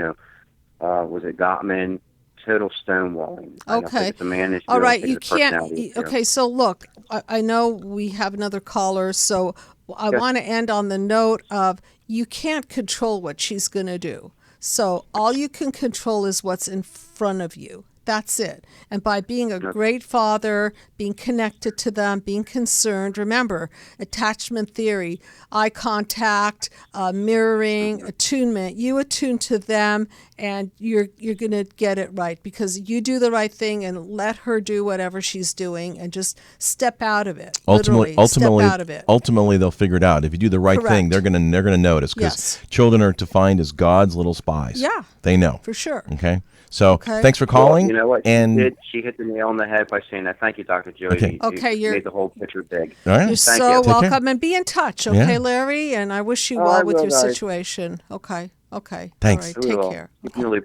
[SPEAKER 5] was it Gottman? Total stonewalling.
[SPEAKER 3] Okay.
[SPEAKER 5] It's a man issue.
[SPEAKER 3] All right. You can't. Okay. So look, I know we have another caller. So I want to end on the note of you can't control what she's going to do. So all you can control is what's in front of you. That's it. And by being a great father, being connected to them, being concerned, remember, attachment theory, eye contact, mirroring, attunement. You attune to them, and you're going to get it right, because you do the right thing and let her do whatever she's doing, and just step out of it. Literally, step out of it.
[SPEAKER 2] Ultimately, they'll figure it out. If you do the right thing, they're gonna notice, because children are defined as God's little spies.
[SPEAKER 3] Yeah,
[SPEAKER 2] they know
[SPEAKER 3] for sure.
[SPEAKER 2] Okay. So thanks for calling.
[SPEAKER 5] Well, you know what?
[SPEAKER 2] And
[SPEAKER 5] she hit the nail on the head by saying that. Thank you, Dr. Jody.
[SPEAKER 3] Okay,
[SPEAKER 5] you made the whole picture big.
[SPEAKER 2] All right.
[SPEAKER 3] You're so welcome, and be in touch, okay, Larry? And I wish you well with your situation. Okay.
[SPEAKER 2] Thanks.
[SPEAKER 3] All right, take care.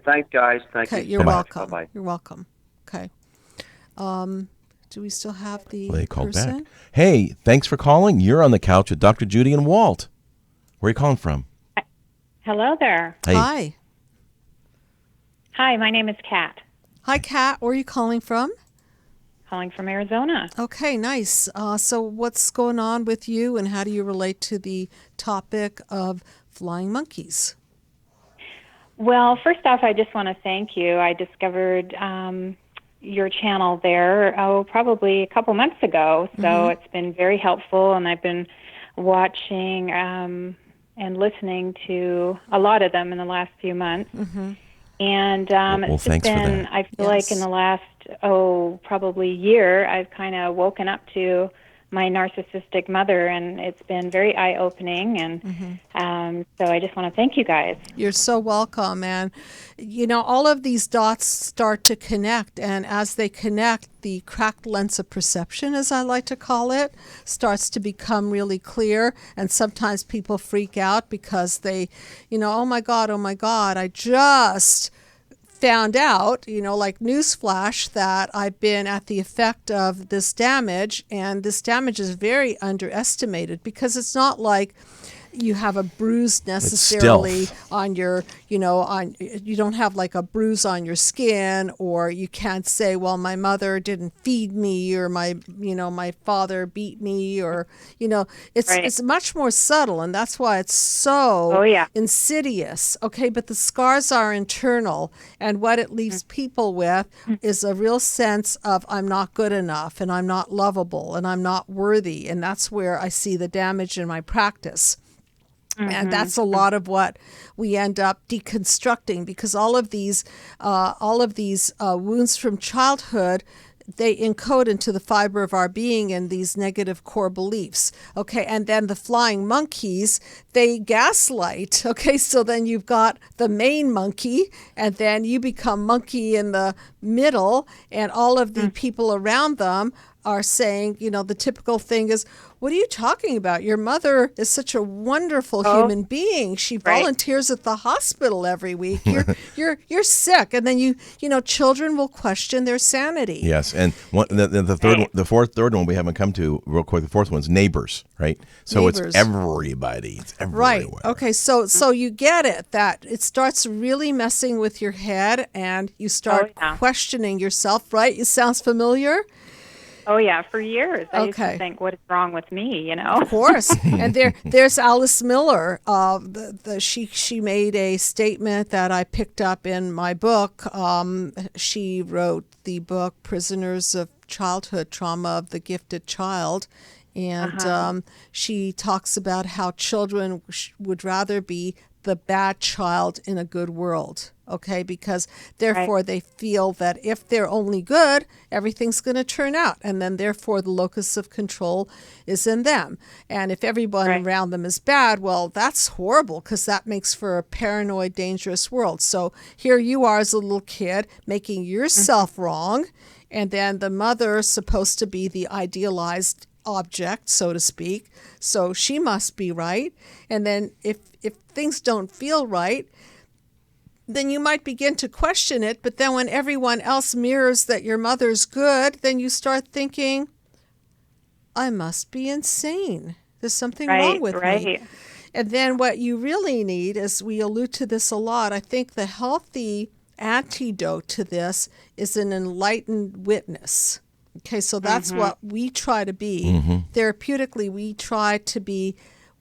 [SPEAKER 5] Thanks, guys. Thank you.
[SPEAKER 3] You're welcome.
[SPEAKER 5] Bye-bye.
[SPEAKER 3] You're welcome. Okay. Do we still have the
[SPEAKER 2] they called
[SPEAKER 3] person?
[SPEAKER 2] back. Hey, thanks for calling. You're on the couch with Dr. Judy and Walt. Where are you calling from?
[SPEAKER 6] Hello there.
[SPEAKER 2] Hey.
[SPEAKER 6] Hi, my name is Kat.
[SPEAKER 3] Hi, Kat. Where are you calling from?
[SPEAKER 6] Calling from Arizona.
[SPEAKER 3] Okay, nice. So what's going on with you, and how do you relate to the topic of flying monkeys?
[SPEAKER 6] Well, first off, I just want to thank you. I discovered your channel there, probably a couple months ago. So it's been very helpful, and I've been watching and listening to a lot of them in the last few months. And it's just been, I feel like in the last, probably year, I've kind of woken up to my narcissistic mother, and it's been very eye-opening. And so I just want to thank you guys.
[SPEAKER 3] You're so welcome. And, all of these dots start to connect. And as they connect, the cracked lens of perception, as I like to call it, starts to become really clear. And sometimes people freak out because they, oh my God, I just found out, like newsflash, that I've been at the effect of this damage, and this damage is very underestimated, because it's not like you have a bruise necessarily on your, you don't have like a bruise on your skin, or you can't say, well, my mother didn't feed me, or my father beat me, or, it's much more subtle, and that's why it's so insidious. Okay. But the scars are internal, and what it leaves people with is a real sense of, I'm not good enough, and I'm not lovable, and I'm not worthy. And that's where I see the damage in my practice. And that's a lot of what we end up deconstructing, because all of these wounds from childhood, they encode into the fiber of our being and these negative core beliefs. Okay, and then the flying monkeys, they gaslight. Okay, so then you've got the main monkey, and then you become monkey in the middle, and all of the people around them are saying, the typical thing is, what are you talking about? Your mother is such a wonderful human being. She volunteers at the hospital every week. You're sick. And then children will question their sanity.
[SPEAKER 2] Yes, and the third one we haven't come to real quick. The fourth one's neighbors, right? So it's everybody. It's everywhere.
[SPEAKER 3] Right. Okay. So you get it, that it starts really messing with your head, and you start questioning yourself. Right? It sounds familiar.
[SPEAKER 6] Oh, yeah, for years. I used to think, what is wrong with me,
[SPEAKER 3] Of course. And there's Alice Miller. She made a statement that I picked up in my book. She wrote the book, Prisoners of Childhood Trauma of the Gifted Child. And she talks about how children would rather be the bad child in a good world, okay? Because therefore they feel that if they're only good, everything's going to turn out. And then therefore the locus of control is in them. And if everyone around them is bad, well, that's horrible, because that makes for a paranoid, dangerous world. So here you are as a little kid making yourself wrong. And then the mother is supposed to be the idealized object, so to speak. So she must be right. And then if things don't feel right, then you might begin to question it. But then when everyone else mirrors that your mother's good, then you start thinking, I must be insane. There's something wrong with me. And then what you really need, as we allude to this a lot, I think the healthy antidote to this is an enlightened witness. Okay, so that's what we try to be. Therapeutically,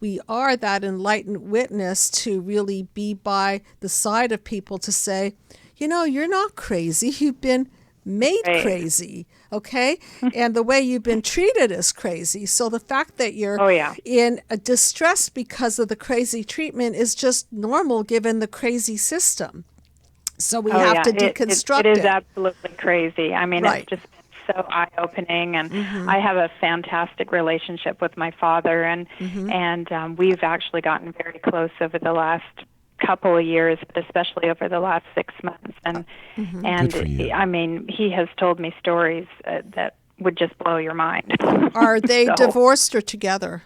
[SPEAKER 3] we are that enlightened witness to really be by the side of people to say, you're not crazy. You've been made
[SPEAKER 6] Right.
[SPEAKER 3] crazy, okay? And the way you've been treated is crazy. So the fact that you're
[SPEAKER 6] Oh, yeah.
[SPEAKER 3] in a distress because of the crazy treatment is just normal given the crazy system. So we have to deconstruct
[SPEAKER 6] it is absolutely crazy. I mean,
[SPEAKER 3] Right.
[SPEAKER 6] it's just been so eye-opening, and I have a fantastic relationship with my father, and we've actually gotten very close over the last couple of years, but especially over the last 6 months. And
[SPEAKER 2] Good for you.
[SPEAKER 6] I mean, he has told me stories that would just blow your mind.
[SPEAKER 3] Are they
[SPEAKER 6] So-
[SPEAKER 3] divorced or together?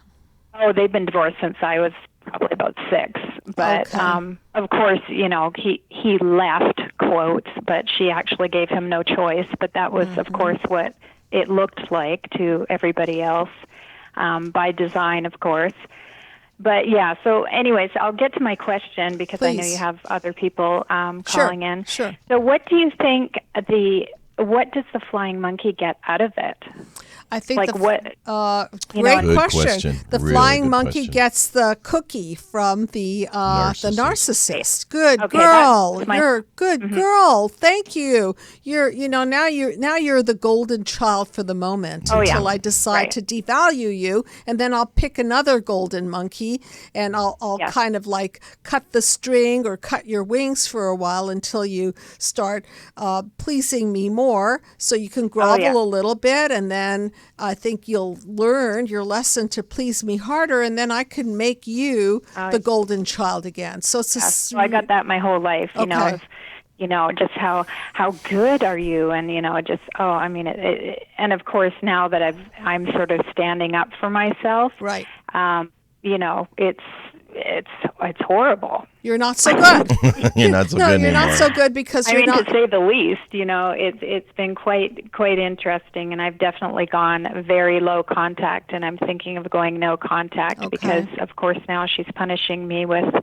[SPEAKER 6] Oh, they've been divorced since I was probably about 6. But
[SPEAKER 3] Okay.
[SPEAKER 6] of course, he left, quotes, but she actually gave him no choice. But that was, of course, what it looked like to everybody else, by design, of course. But yeah, so anyways, I'll get to my question because I know
[SPEAKER 3] Please.
[SPEAKER 6] you have other people calling in.
[SPEAKER 3] Sure.
[SPEAKER 6] So what do you think what does the flying monkey get out of it?
[SPEAKER 3] I think
[SPEAKER 6] Like what?
[SPEAKER 3] Great
[SPEAKER 2] Good
[SPEAKER 3] question.
[SPEAKER 2] question.
[SPEAKER 3] The
[SPEAKER 2] Really
[SPEAKER 3] flying
[SPEAKER 2] good
[SPEAKER 3] monkey
[SPEAKER 2] question.
[SPEAKER 3] gets the cookie from the narcissist. Good
[SPEAKER 6] Okay,
[SPEAKER 3] girl.
[SPEAKER 6] that's my-
[SPEAKER 3] You're a good girl. Thank you. Now you're the golden child for the moment
[SPEAKER 6] Oh, yeah.
[SPEAKER 3] until I decide
[SPEAKER 6] Right.
[SPEAKER 3] to devalue you, and then I'll pick another golden monkey and I'll
[SPEAKER 6] Yes.
[SPEAKER 3] kind of like cut the string or cut your wings for a while until you start pleasing me more, so you can grovel
[SPEAKER 6] yeah.
[SPEAKER 3] a little bit, and then I think you'll learn your lesson to please me harder, and then I can make you the golden child again. So it's
[SPEAKER 6] So I got that my whole life,
[SPEAKER 3] Okay.
[SPEAKER 6] just how good are you, and just and of course now that I'm sort of standing up for myself,
[SPEAKER 3] right.
[SPEAKER 6] It's horrible.
[SPEAKER 3] You're not so good.
[SPEAKER 2] You're not so
[SPEAKER 3] No,
[SPEAKER 2] good
[SPEAKER 3] you're
[SPEAKER 2] anymore.
[SPEAKER 3] not so good because
[SPEAKER 6] I
[SPEAKER 3] you're
[SPEAKER 6] mean,
[SPEAKER 3] not.
[SPEAKER 6] to say the least, it's been quite interesting, and I've definitely gone very low contact, and I'm thinking of going no contact
[SPEAKER 3] Okay.
[SPEAKER 6] because, of course, now she's punishing me with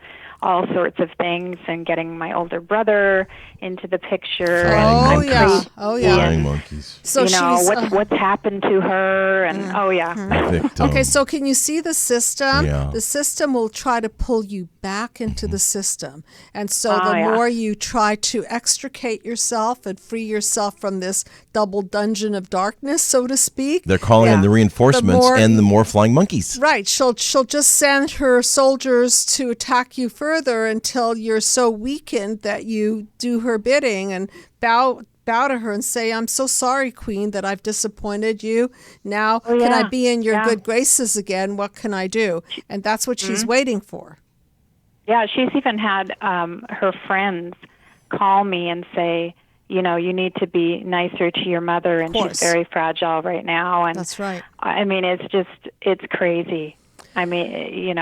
[SPEAKER 6] all sorts of things and getting my older brother into the picture. and
[SPEAKER 3] Oh
[SPEAKER 6] I'm
[SPEAKER 3] yeah.
[SPEAKER 6] crazy,
[SPEAKER 3] Oh yeah.
[SPEAKER 2] Flying monkeys.
[SPEAKER 3] So she's
[SPEAKER 6] what's happened to her, and oh yeah.
[SPEAKER 2] Victim.
[SPEAKER 3] Okay, so can you see the system?
[SPEAKER 2] Yeah.
[SPEAKER 3] The system will try to pull you back into the system. And so
[SPEAKER 6] Ah,
[SPEAKER 3] the
[SPEAKER 6] yeah.
[SPEAKER 3] more you try to extricate yourself and free yourself from this double dungeon of darkness, so to speak.
[SPEAKER 2] They're calling in the reinforcements
[SPEAKER 3] more-
[SPEAKER 2] and the more flying monkeys.
[SPEAKER 3] Right. She'll just send her soldiers to attack you further until you're so weakened that you do her bidding and bow to her and say, I'm so sorry, Queen, that I've disappointed you. Now, can I
[SPEAKER 6] yeah.
[SPEAKER 3] be in your
[SPEAKER 6] Yeah.
[SPEAKER 3] good graces again? What can I do? And that's what she's waiting for.
[SPEAKER 6] Yeah, she's even had her friends call me and say, you need to be nicer to your mother, and
[SPEAKER 3] course.
[SPEAKER 6] she's very fragile right now. And
[SPEAKER 3] That's right.
[SPEAKER 6] I mean, it's crazy. I mean,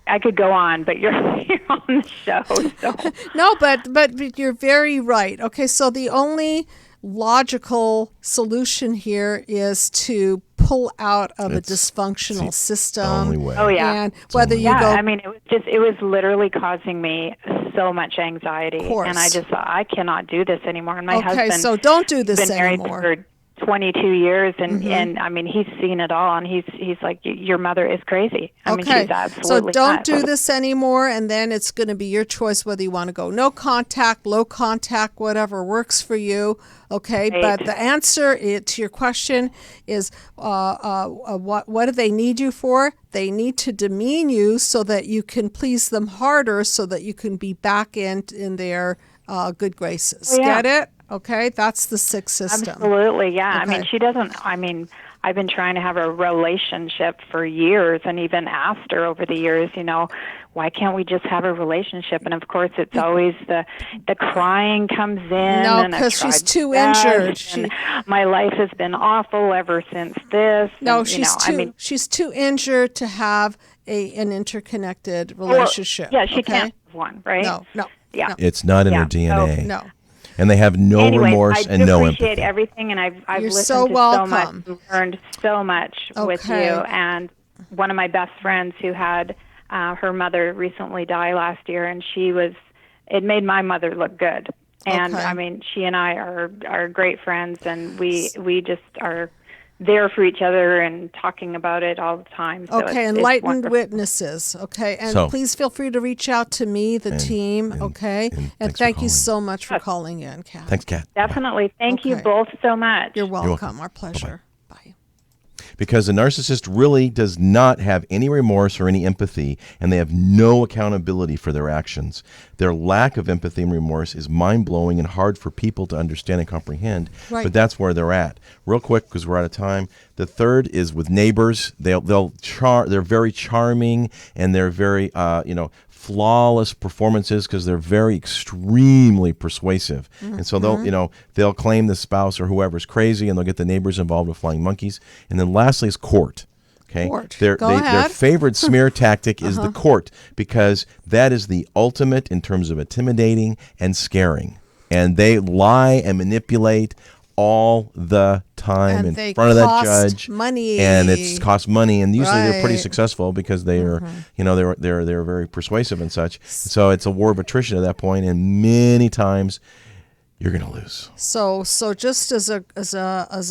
[SPEAKER 6] I could go on, but you're on the show, so.
[SPEAKER 3] No, but you're very right. Okay, so the only logical solution here is to pull out of a dysfunctional system.
[SPEAKER 2] Only way.
[SPEAKER 6] Oh yeah.
[SPEAKER 3] And whether you
[SPEAKER 6] Yeah,
[SPEAKER 3] go
[SPEAKER 6] I mean, it was literally causing me so much anxiety,
[SPEAKER 3] course.
[SPEAKER 6] and I just thought, I cannot do this anymore. And my
[SPEAKER 3] Okay,
[SPEAKER 6] husband,
[SPEAKER 3] so don't do this
[SPEAKER 6] been married
[SPEAKER 3] anymore.
[SPEAKER 6] for 22 years, and I mean, he's seen it all, and he's like, your mother is crazy. I mean, she's
[SPEAKER 3] So
[SPEAKER 6] absolutely
[SPEAKER 3] don't
[SPEAKER 6] nuts.
[SPEAKER 3] do this anymore, and then it's going to be your choice whether you want to go no contact, low contact, whatever works for you. Okay,
[SPEAKER 6] Right.
[SPEAKER 3] but the answer to your question is what do they need you for? They need to demean you so that you can please them harder, so that you can be back in their good graces.
[SPEAKER 6] Oh, yeah.
[SPEAKER 3] Get it? Okay, that's the sick system.
[SPEAKER 6] Absolutely, yeah. I mean,
[SPEAKER 3] Okay.
[SPEAKER 6] she doesn't. I mean, I've been trying to have a relationship for years, and even asked her over the years, why can't we just have a relationship? And of course, it's always the crying comes in.
[SPEAKER 3] No,
[SPEAKER 6] and I've
[SPEAKER 3] 'cause she's
[SPEAKER 6] tried
[SPEAKER 3] too
[SPEAKER 6] this,
[SPEAKER 3] injured.
[SPEAKER 6] and my life has been awful ever since this.
[SPEAKER 3] No,
[SPEAKER 6] and,
[SPEAKER 3] she's too injured to have an interconnected relationship.
[SPEAKER 6] Yeah, she
[SPEAKER 3] okay?
[SPEAKER 6] can't have one, right?
[SPEAKER 3] No.
[SPEAKER 6] Yeah.
[SPEAKER 2] It's not in her
[SPEAKER 6] Yeah.
[SPEAKER 2] DNA.
[SPEAKER 3] No.
[SPEAKER 2] And they have no
[SPEAKER 6] Anyways,
[SPEAKER 2] remorse
[SPEAKER 6] I
[SPEAKER 2] and no
[SPEAKER 6] appreciate
[SPEAKER 2] empathy.
[SPEAKER 6] everything, and I've
[SPEAKER 3] You're
[SPEAKER 6] listened
[SPEAKER 3] so
[SPEAKER 6] to
[SPEAKER 3] welcome.
[SPEAKER 6] so much, and learned so much with
[SPEAKER 3] Okay.
[SPEAKER 6] you. And one of my best friends who had her mother recently die last year, and it made my mother look good. And
[SPEAKER 3] Okay.
[SPEAKER 6] I mean, she and I are great friends, and we just are there for each other and talking about it all the time. So
[SPEAKER 3] Okay,
[SPEAKER 6] it's
[SPEAKER 3] enlightened
[SPEAKER 6] wonderful.
[SPEAKER 3] witnesses. Okay, and
[SPEAKER 2] So-
[SPEAKER 3] please feel free to reach out to me, the team. Okay,
[SPEAKER 2] and
[SPEAKER 3] and
[SPEAKER 2] thanks for
[SPEAKER 3] thank you
[SPEAKER 2] calling.
[SPEAKER 3] so much for calling in, Kat.
[SPEAKER 2] Thanks, Kat.
[SPEAKER 6] Definitely. Thank you
[SPEAKER 3] Okay.
[SPEAKER 6] both so much.
[SPEAKER 3] You're welcome.
[SPEAKER 2] welcome.
[SPEAKER 3] Our pleasure. Bye.
[SPEAKER 2] Because the narcissist really does not have any remorse or any empathy, and they have no accountability for their actions. Their lack of empathy and remorse is mind-blowing and hard for people to understand and comprehend,
[SPEAKER 3] Right.
[SPEAKER 2] but that's where they're at. Real quick, because we're out of time, the third is with neighbors. They're very charming, and they're very, flawless performances because they're very extremely persuasive. And so they'll claim the spouse or whoever's crazy, and they'll get the neighbors involved with flying monkeys. And then lastly is court. Okay,
[SPEAKER 3] Court.
[SPEAKER 2] Their
[SPEAKER 3] Go ahead.
[SPEAKER 2] favorite smear tactic is the court, because that is the ultimate in terms of intimidating and scaring. And they lie and manipulate all the time
[SPEAKER 3] And
[SPEAKER 2] in
[SPEAKER 3] they
[SPEAKER 2] front of that
[SPEAKER 3] cost
[SPEAKER 2] judge,
[SPEAKER 3] money.
[SPEAKER 2] and it's cost money. And usually they're pretty
[SPEAKER 3] Right.
[SPEAKER 2] successful because they are, they're very persuasive and such. So it's a war of attrition at that point, and many times you're going to lose.
[SPEAKER 3] So just as a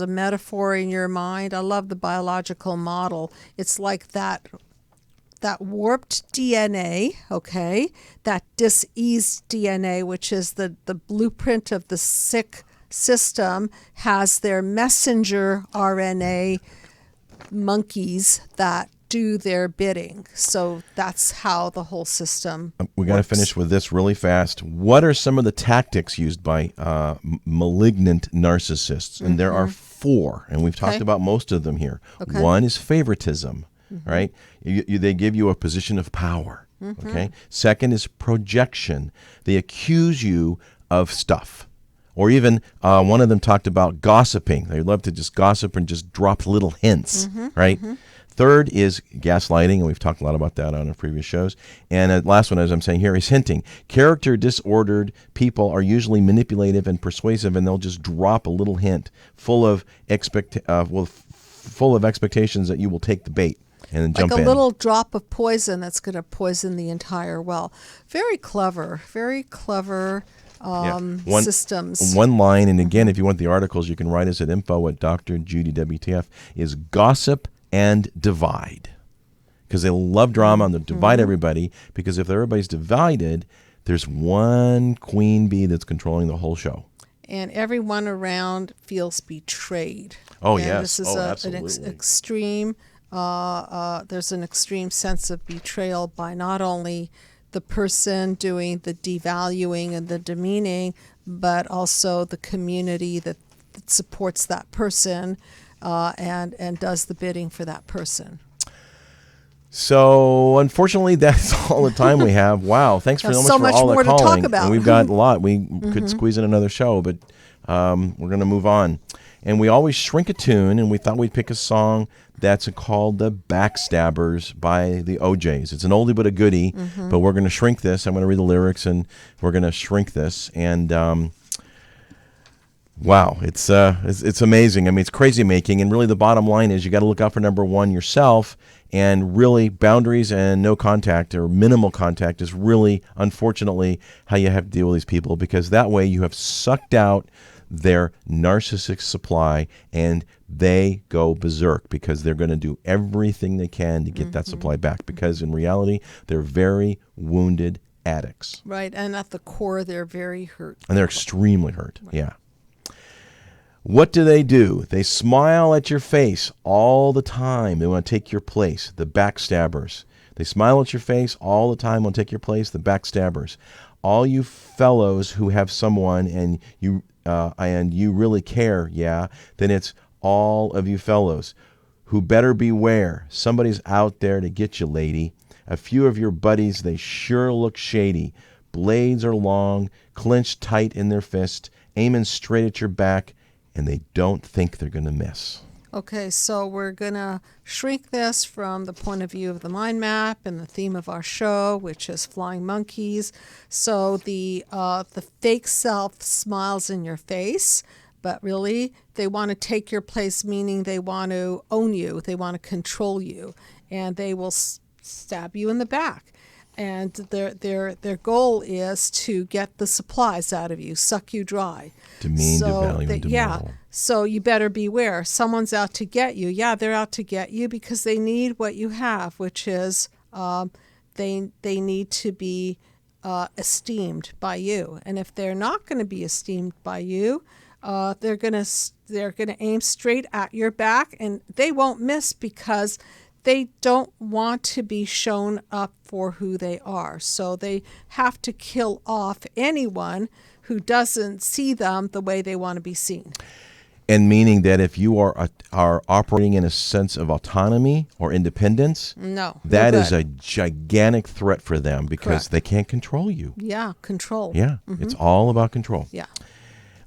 [SPEAKER 3] metaphor in your mind, I love the biological model. It's like that warped DNA, okay, that diseased DNA, which is the blueprint of the sick system, has their messenger RNA monkeys that do their bidding. So that's how the whole system
[SPEAKER 2] We got to finish with this really fast. What are some of the tactics used by malignant narcissists? And there are 4, and we've talked about most of them here.
[SPEAKER 3] Okay.
[SPEAKER 2] One is favoritism, right? They give you a position of power, okay? Second is projection. They accuse you of stuff. Or even one of them talked about gossiping. They love to just gossip and just drop little hints, right? Third is gaslighting, and we've talked a lot about that on our previous shows. And the last one, as I'm saying here, is hinting. Character disordered people are usually manipulative and persuasive, and they'll just drop a little hint full of expectations that you will take the bait and then
[SPEAKER 3] like
[SPEAKER 2] jump
[SPEAKER 3] a
[SPEAKER 2] in.
[SPEAKER 3] little drop of poison that's going to poison the entire well. Very clever systems.
[SPEAKER 2] One line, and again, if you want the articles, you can write us at info@drjudywtf, is gossip and divide. Because they love drama and they'll divide everybody, because if everybody's divided, there's one queen bee that's controlling the whole show.
[SPEAKER 3] And everyone around feels betrayed.
[SPEAKER 2] Oh,
[SPEAKER 3] and
[SPEAKER 2] yes.
[SPEAKER 3] This is
[SPEAKER 2] Oh,
[SPEAKER 3] an
[SPEAKER 2] absolutely.
[SPEAKER 3] extreme, there's an extreme sense of betrayal by not only the person doing the devaluing and the demeaning, but also the community that supports that person and does the bidding for that person.
[SPEAKER 2] So, unfortunately, that's all the time we have. Wow. Thanks for
[SPEAKER 3] There's
[SPEAKER 2] so
[SPEAKER 3] so
[SPEAKER 2] much
[SPEAKER 3] much
[SPEAKER 2] for all
[SPEAKER 3] more
[SPEAKER 2] the
[SPEAKER 3] to talk
[SPEAKER 2] calling.
[SPEAKER 3] about.
[SPEAKER 2] And we've got a lot. We could squeeze in another show, but we're going to move on. And we always shrink a tune, and we thought we'd pick a song that's called The Backstabbers by the OJs. It's an oldie but a goodie, but we're going to shrink this. I'm going to read the lyrics, and we're going to shrink this. And wow, it's amazing. I mean, it's crazy making, and really the bottom line is you got to look out for number one, yourself, and really boundaries and no contact or minimal contact is really, unfortunately, how you have to deal with these people, because that way you have sucked out their narcissistic supply and they go berserk because they're going to do everything they can to get that supply back, because in reality, they're very wounded addicts.
[SPEAKER 3] Right, and at the core, they're very hurt.
[SPEAKER 2] And they're extremely hurt, yeah. What do? They smile at your face all the time. They want to take your place, the backstabbers. They smile at your face all the time, want to take your place, the backstabbers. All you fellows who have someone and you really care, then it's all of you fellows who better beware. Somebody's out there to get you, lady. A few of your buddies, they sure look shady. Blades are long, clenched tight in their fist, aiming straight at your back, and they don't think they're going to miss.
[SPEAKER 3] Okay, so we're going to shrink this from the point of view of the mind map and the theme of our show, which is flying monkeys. So the fake self smiles in your face, but really they want to take your place, meaning they want to own you, they want to control you, and they will stab you in the back. and their goal is to get the supplies out of you, suck you dry.
[SPEAKER 2] Demean, devalue, and demoralize.
[SPEAKER 3] So you better beware. Someone's out to get you. Yeah, they're out to get you because they need what you have, which is they need to be esteemed by you. And if they're not going to be esteemed by you, they're gonna aim straight at your back, and they won't miss because they don't want to be shown up for who they are. So they have to kill off anyone who doesn't see them the way they want to be seen.
[SPEAKER 2] And meaning that if you are operating in a sense of autonomy or independence, that is a gigantic threat for them because they can't control you.
[SPEAKER 3] Yeah, control.
[SPEAKER 2] Yeah, it's all about control.
[SPEAKER 3] Yeah.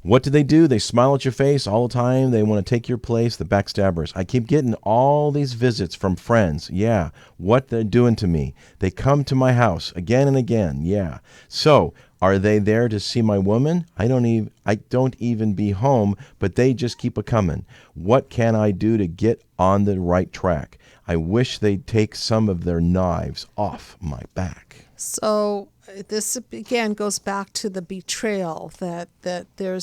[SPEAKER 2] What do? They smile at your face all the time. They want to take your place, the backstabbers. I keep getting all these visits from friends. Yeah, what they're doing to me. They come to my house again and again. Yeah. So, are they there to see my woman? I don't even be home, but they just keep a-coming. What can I do to get on the right track? I wish they'd take some of their knives off my back.
[SPEAKER 3] So this again goes back to the betrayal that there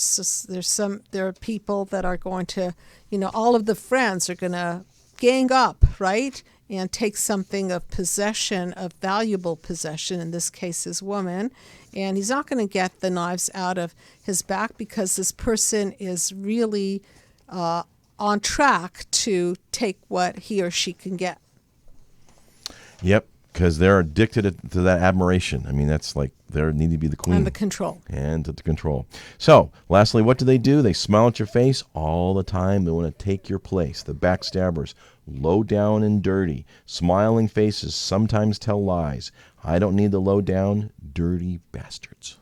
[SPEAKER 3] are people that are going to, all of the friends are going to gang up, right? And take something of possession, of valuable possession, in this case his woman, and he's not going to get the knives out of his back because this person is really on track to take what he or she can get.
[SPEAKER 2] Yep, because they're addicted to that admiration. I mean, that's like they need to be the queen.
[SPEAKER 3] And the control.
[SPEAKER 2] And the control. So, lastly, what do? They smile at your face all the time. They want to take your place. The backstabbers, low down and dirty. Smiling faces sometimes tell lies. I don't need the low down, dirty bastards.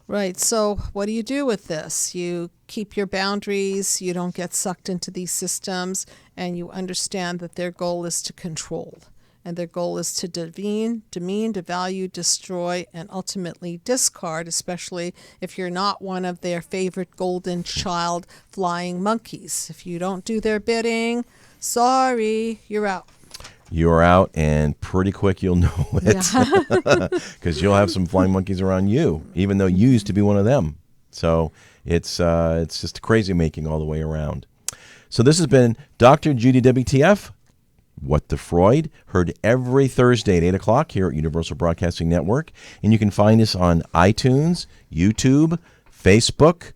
[SPEAKER 3] Right. So what do you do with this? You keep your boundaries. You don't get sucked into these systems. And you understand that their goal is to control. And their goal is to demean, devalue, destroy, and ultimately discard, especially if you're not one of their favorite golden child flying monkeys. If you don't do their bidding, sorry, you're out.
[SPEAKER 2] You're out, and pretty quick you'll know it. Because you'll have some flying monkeys around you, even though you used to be one of them. So it's just crazy making all the way around. So this has been Dr. Judy WTF. What the Freud, heard every Thursday at 8 o'clock here at Universal Broadcasting Network. And you can find us on iTunes, YouTube, Facebook,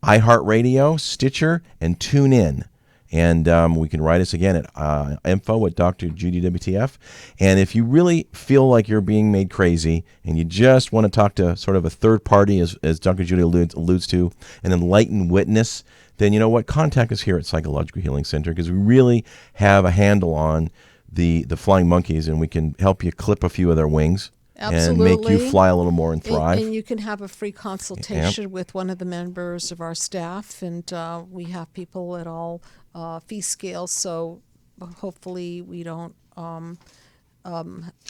[SPEAKER 2] iHeartRadio, Stitcher, and TuneIn. And we can write us again at info@Dr. Judy WTF. And if you really feel like you're being made crazy and you just want to talk to sort of a third party, as Dr. Judy alludes to, an enlightened witness, then you know what? Contact us here at Psychological Healing Center because we really have a handle on the flying monkeys, and we can help you clip a few of their wings.
[SPEAKER 3] Absolutely.
[SPEAKER 2] And make you fly a little more and thrive.
[SPEAKER 3] And you can have a free consultation with one of the members of our staff, and we have people at all fee scales, so hopefully we don't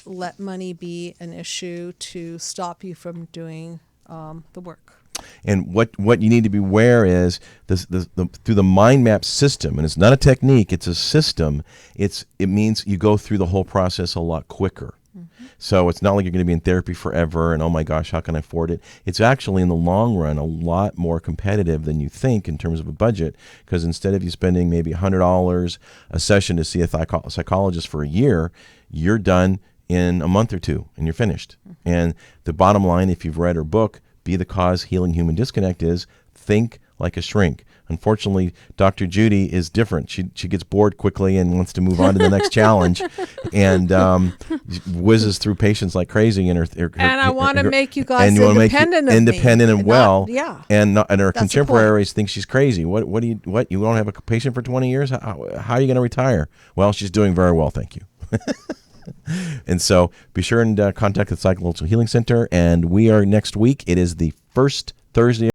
[SPEAKER 3] let money be an issue to stop you from doing the work.
[SPEAKER 2] And what you need to be aware is through the mind map system, and it's not a technique, it's a system. It means you go through the whole process a lot quicker. Mm-hmm. So it's not like you're going to be in therapy forever and, oh my gosh, how can I afford it? It's actually in the long run a lot more competitive than you think in terms of a budget, because instead of you spending maybe $100 a session to see a psychologist for a year, you're done in a month or two and you're finished. Mm-hmm. And the bottom line, if you've read her book, Be the Cause, Healing Human Disconnect, is think like a shrink. Unfortunately, Dr. Judy is different. She gets bored quickly and wants to move on to the next challenge, and whizzes through patients like crazy. And
[SPEAKER 3] I want to make you guys independent of
[SPEAKER 2] independent
[SPEAKER 3] me.
[SPEAKER 2] And well.
[SPEAKER 3] Yeah.
[SPEAKER 2] And her contemporaries think she's crazy. What you don't have a patient for 20 years? How are you going to retire? Well, she's doing very well, thank you. And so be sure and contact the Psychological Healing Center. And we are next week. It is the first Thursday